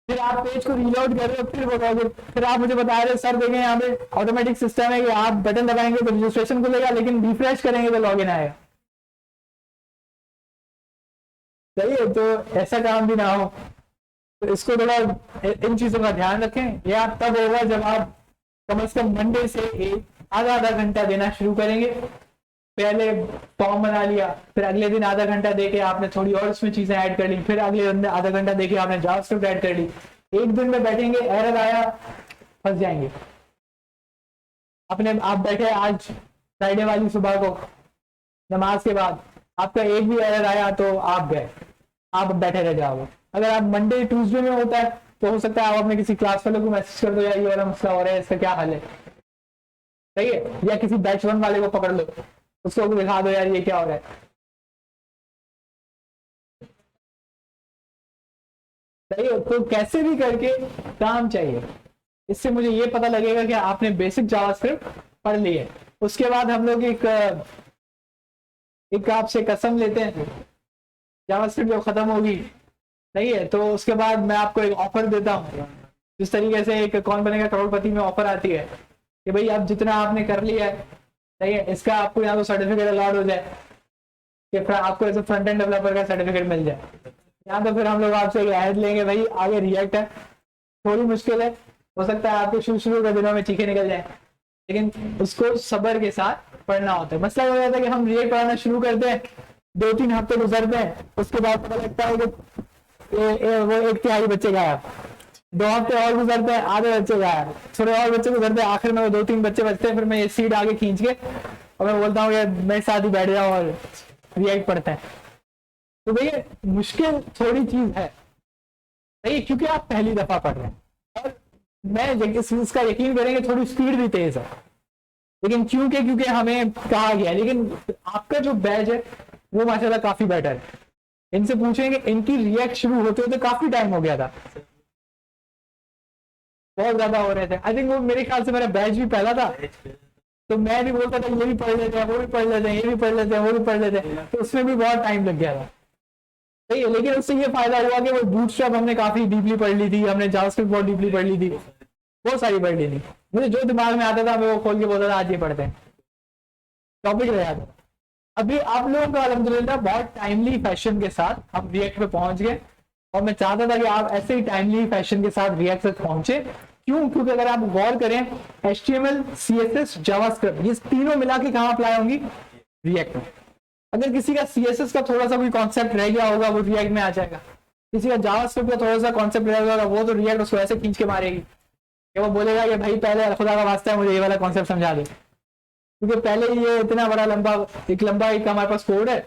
फिर आप पेज को रीलोड कर रहे हो, फिर बताओगे, फिर आप मुझे बता रहे हो सर देखें यहाँ पे ऑटोमेटिक सिस्टम है कि आप बटन दबाएंगे तो रजिस्ट्रेशन खुलेगा, लेकिन रिफ्रेश करेंगे तो लॉगिन आएगा, सही है। तो ऐसा काम भी ना हो, तो इसको थोड़ा इन चीजों का ध्यान रखें। ये आप तब होगा जब आप कम से कम मंडे से आधा घंटा देना शुरू करेंगे। पहले फॉर्म बना लिया, फिर अगले दिन आधा घंटा देके आपने थोड़ी और इसमें चीजें ऐड कर ली, फिर अगले दिन आधा घंटा देके आपने जावास्क्रिप्ट ऐड कर ली। एक दिन में बैठेंगे, एरर आया, फंस जाएंगे। अपने आप बैठे आज फ्राइडे वाली सुबह को नमाज के बाद आपका एक भी एरर आया तो आप गए, आप बैठे रह जाओगे। अगर आप मंडे ट्यूसडे में होता है तो हो सकता है आप अपने किसी क्लास फेलो को मैसेज कर दो, यार ये वाला मसला हो रहा है, इसका क्या हल है, सही है। या किसी बैच 1 वाले को पकड़ लो, उसको दिखा दो यार ये क्या हो रहा है, सही है। तो कैसे भी करके काम चाहिए, इससे मुझे ये पता लगेगा कि आपने बेसिक जावास्क्रिप्ट पढ़ ली है। उसके बाद हम लोग एक आपसे कसम लेते हैं, जावास्क्रिप्ट जब खत्म होगी, सही है, तो उसके बाद मैं आपको एक ऑफर देता हूँ। जिस तरीके से एक कौन बनेगा करोड़पति में ऑफर आती है कि भाई अब जितना आपने कर लिया है, सही है, इसका आपको यहाँ तो सर्टिफिकेट अलॉट हो जाए कि आपको ऐसे फ्रंट एंड डेवलपर का सर्टिफिकेट मिल जाए। यहाँ तो फिर हम लोग आपसे एक अहद लेंगे, भाई आगे रिएक्ट है, थोड़ी मुश्किल है, हो सकता है आपके शुरू के दिनों में चीखें निकल जाए, लेकिन उसको सब्र के साथ पढ़ना होता है। मसला हो जाता है कि हम रिएक्ट पढ़ाना शुरू करते हैं, 2-3 हफ्ते गुजरते हैं, उसके बाद पता लगता है कि वो 1/3 बच्चे गायब, 2 हफ्ते और गुजरते हैं, आधे बच्चे गायब, थोड़े और बच्चे गुजरते हैं, आखिर में वो 2-3 बच्चे बचते हैं। फिर मैं ये सीट आगे खींच के और मैं बोलता हूँ यार मेरे साथ ही बैठ जाओ और रिएक्ट पढ़ते हैं। तो भैया मुश्किल थोड़ी चीज है भाई, क्योंकि आप पहली दफा पढ़ रहे हैं और मैं इसका यकीन करेंगे थोड़ी स्पीड भी तेज है, लेकिन क्योंकि हमें कहा गया। लेकिन आपका जो बैच है वो माशाल्लाह काफी बेटर है। इनसे पूछेंगे, इनकी रिएक्ट शुरू होते होते काफी टाइम हो गया था, बहुत ज्यादा हो रहे थे। आई थिंक वो मेरे ख्याल से मेरा बैच भी पहला था, तो मैं भी बोलता था ये भी पढ़ लेते हैं, वो भी पढ़ लेते हैं, ये भी पढ़ लेते हैं, वो भी पढ़ लेते हैं, तो उसमें भी बहुत टाइम लग गया था। सही है, लेकिन उससे ये फायदा हुआ कि वो बूटस्ट्रैप हमने काफी डीपली पढ़ ली थी, हमने जावास्क्रिप्ट बहुत डीपली पढ़ ली थी, बहुत सारी पढ़ ली थी। मुझे जो दिमाग में आता था मैं वो खोल के बोलता था आज ये पढ़ते हैं, टॉपिक रह जाता। अभी आप लोगों का अल्हम्दुलिल्लाह बहुत टाइमली फैशन के साथ हम रिएक्ट पे पहुंच गए, और मैं चाहता था कि आप ऐसे ही टाइमली फैशन के साथ रिएक्ट तक पहुंचे। क्यों? क्योंकि अगर आप गौर करें HTML, CSS, जावास्क्रिप्ट ये तीनों मिला के कहां अप्लाई होंगी? रिएक्ट में। अगर किसी का CSS का थोड़ा सा कोई कॉन्सेप्ट रह गया होगा वो रिएक्ट में आ जाएगा, किसी का जावास्क्रिप्ट का थोड़ा सा कॉन्सेप्ट रह गया होगा वो तो रिएक्ट उसको ऐसे खींच के मारेगी कि वो बोलेगा कि भाई पहले खुदा का वास्ता है मुझे ये वाला कॉन्सेप्ट समझा दे, क्योंकि पहले ये इतना बड़ा लंबा एक हमारे पास कोड है,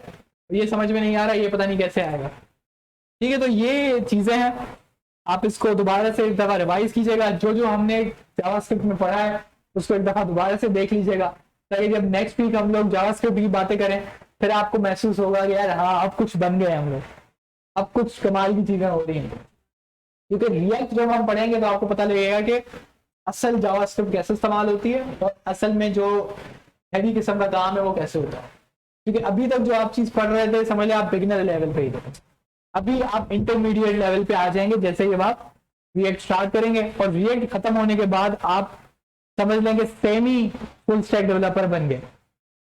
ये समझ में नहीं आ रहा, ये पता नहीं कैसे आएगा। ठीक है, तो ये चीजें हैं, आप इसको दोबारा से एक दफा रिवाइज कीजिएगा, जो जो हमने जावास्क्रिप्ट में पढ़ा है उसको एक दफा दोबारा से देख लीजिएगा, ताकि जब नेक्स्ट वीक हम लोग जावास्क्रिप्ट की बातें करें फिर आपको महसूस होगा कि यार हाँ अब कुछ बन गए हम लोग, अब कुछ कमाल की चीजें हो रही हैं। क्योंकि रिएक्ट जब हम पढ़ेंगे तो आपको पता लगेगा कि असल जावास्क्रिप्ट कैसे इस्तेमाल होती है और असल में जो हैवी किस्म का काम है वो कैसे होता है। क्योंकि अभी तक जो आप चीज पढ़ रहे थे समझ लें आप बिगिनर लेवल पे ही थे, अभी आप इंटरमीडिएट लेवल पे आ जाएंगे जैसे ही आप रिएक्ट स्टार्ट करेंगे, और रिएक्ट खत्म होने के बाद आप समझ लेंगे सेमी फुल स्टैक डेवलपर बन गए।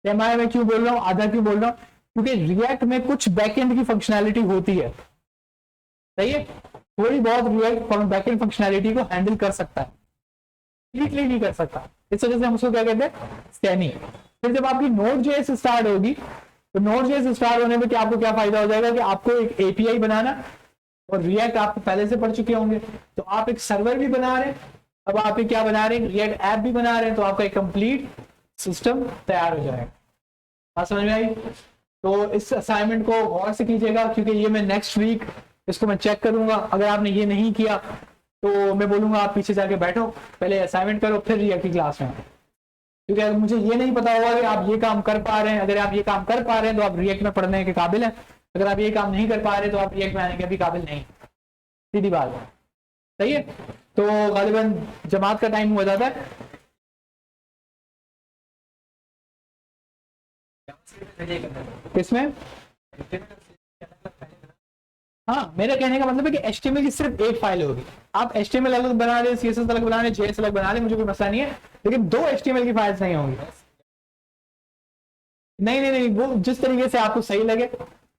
एमआई में क्यों बोल रहा हूँ, आधा क्यों बोल रहा हूँ, क्योंकि रिएक्ट में कुछ बैकएंड की फंक्शनैलिटी होती है, सही है, थोड़ी बहुत रिएक्ट बैकएंड फंक्शनैलिटी को हैंडल कर सकता है, कंप्लीटली नहीं कर सकता। इस वजह से हम उसको क्या कहते हैं, सेमी। फिर जब आपकी Node.js स्टार्ट होगी तो Node.js स्टार्ट होने में क्या आपको क्या फायदा हो जाएगा कि आपको एक API बनाना, और रिएक्ट आप पहले से पढ़ चुके होंगे तो आप एक सर्वर भी बना रहे हैं, अब आप एक क्या बना रहे हैं, रिएक्ट ऐप भी बना रहे हैं, तो आपका एक कंप्लीट सिस्टम तैयार हो जाएगा। बात समझ में आई? तो इस असाइनमेंट को गौर से कीजिएगा, क्योंकि ये मैं नेक्स्ट वीक इसको मैं चेक करूंगा। अगर आपने ये नहीं किया तो मैं बोलूंगा आप पीछे जाके बैठो, पहले असाइनमेंट करो फिर रिएक्ट की क्लास में, क्योंकि अगर मुझे ये नहीं पता होगा कि आप ये काम कर पा रहे हैं, अगर आप ये काम कर पा रहे हैं तो आप रिएक्ट में पढ़ने के काबिल हैं, अगर आप ये काम नहीं कर पा रहे तो आप रिएक्ट में आने के भी काबिल नहीं, सीधी बात है। सही है, तो गालिबन जमात का टाइम हो जाता है। किसमें? हाँ, मेरा कहने का मतलब है कि HTML की सिर्फ एक फाइल होगी, आप HTML अलग बना रहे, CSS अलग बना रहे, JS अलग बना रहे, मुझे कोई मसला नहीं है, लेकिन 2 HTML की फाइल्स नहीं होंगी। नहीं, वो जिस तरीके से आपको सही लगे,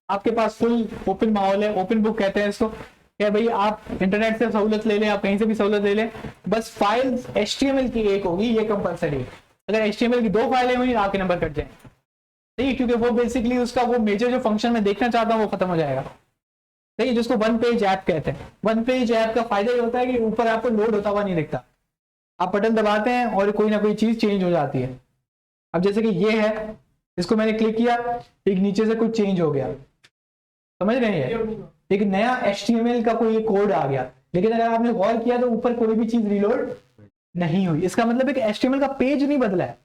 आपके पास फुल ओपन माहौल है, ओपन बुक कहते हैं इसको, क्या भाई आप इंटरनेट से सहूलत ले लें, आप कहीं से भी सहूलत ले लें, बस फाइल HTML की एक होगी, ये कंपलसरी है। अगर HTML की 2 फाइलें हुई आपके नंबर कट जाए, नहीं, क्योंकि वो बेसिकली उसका वो मेजर जो फंक्शन में देखना चाहता हूँ वो खत्म हो जाएगा। सही है, जिसको वन पेज ऐप कहते हैं। वन पेज ऐप का फायदा ये होता है कि ऊपर आपको लोड होता हुआ नहीं दिखता, आप बटन दबाते हैं और कोई ना कोई चीज चेंज हो जाती है। अब जैसे कि ये है, इसको मैंने क्लिक किया, एक नीचे से कुछ चेंज हो गया, समझ रहे हैं, एक नया HTML का कोई कोड आ गया, लेकिन अगर आपने गौर किया तो ऊपर कोई भी चीज रिलोड नहीं हुई। इसका मतलब है कि HTML का पेज नहीं बदला है,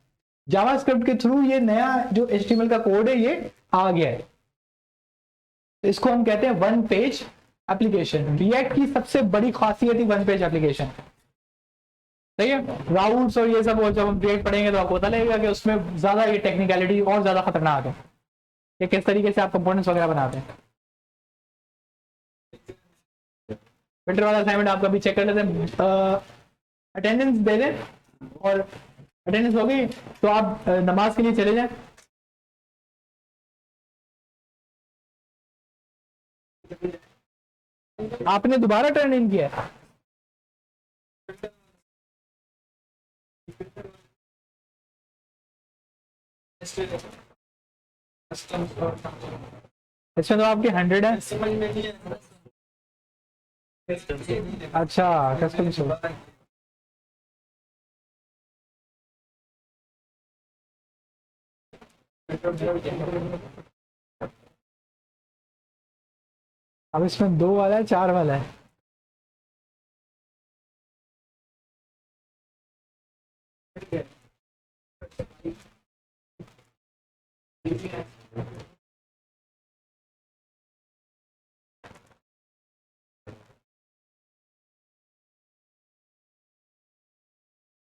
जावास्क्रिप्ट के थ्रू ये नया जो HTML का कोड है ये आ गया है। इसको हम कहते हैं वन पेज एप्लीकेशन। रिएक्ट की सबसे बड़ी खासियत ही वन पेज एप्लीकेशन, सही है। राउट्स और ये सब जब हम रिएक्ट पढ़ेंगे तो आपको पता लगेगा कि उसमें ज्यादा ये टेक्निकलिटी और ज्यादा खतरनाक है कि किस तरीके से आप कंपोनेंट्स वगैरह बनाते हैं। फिल्टर वाला असाइनमेंट आपका भी चेक कर लेते हैं, अटेंडेंस दे दें, और अटेंडेंस हो गई तो आप नमाज के लिए चले जाएं। आपने दोबारा टर्न इन किया है? कस्टम इसमें तो आपके 100 है। समझ में नहीं है अच्छा, कस्टम शो। अब इसमें 2 वाला है, 4 वाला है।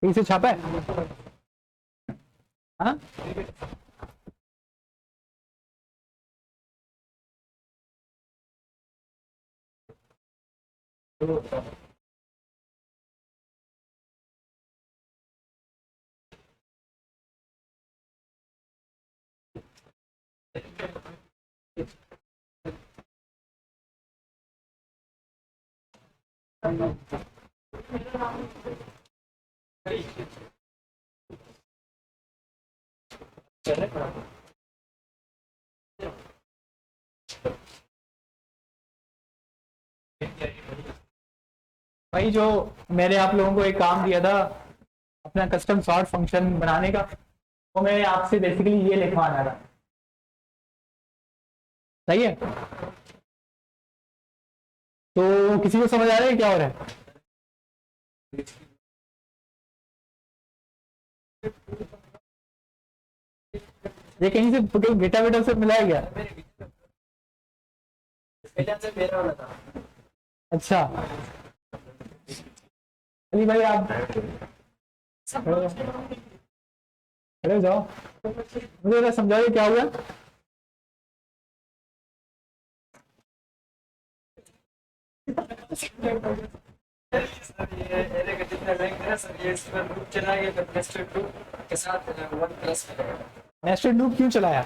इसे छापा है। हाँ, भाई जो मैंने आप लोगों को एक काम दिया था अपना कस्टम सॉर्ट फंक्शन बनाने का, तो मैं आपसे बेसिकली ये लिखवाना था। सही है? तो किसी को समझ आ रहा है क्या हो रहा है? ये कहीं से गेटा वेटा से मिला है क्या? मेरा वाला था। अच्छा, अली भाई आप खड़े हो जाओ, मुझे जरा समझाइए क्या हुआ। सर ये एरे का जितना रैंक है सर, ये इसमें लूप चलाएंगे तो नेस्टेड लूप के साथ 1+ मिलेगा। नेस्टेड लूप क्यों चलाया?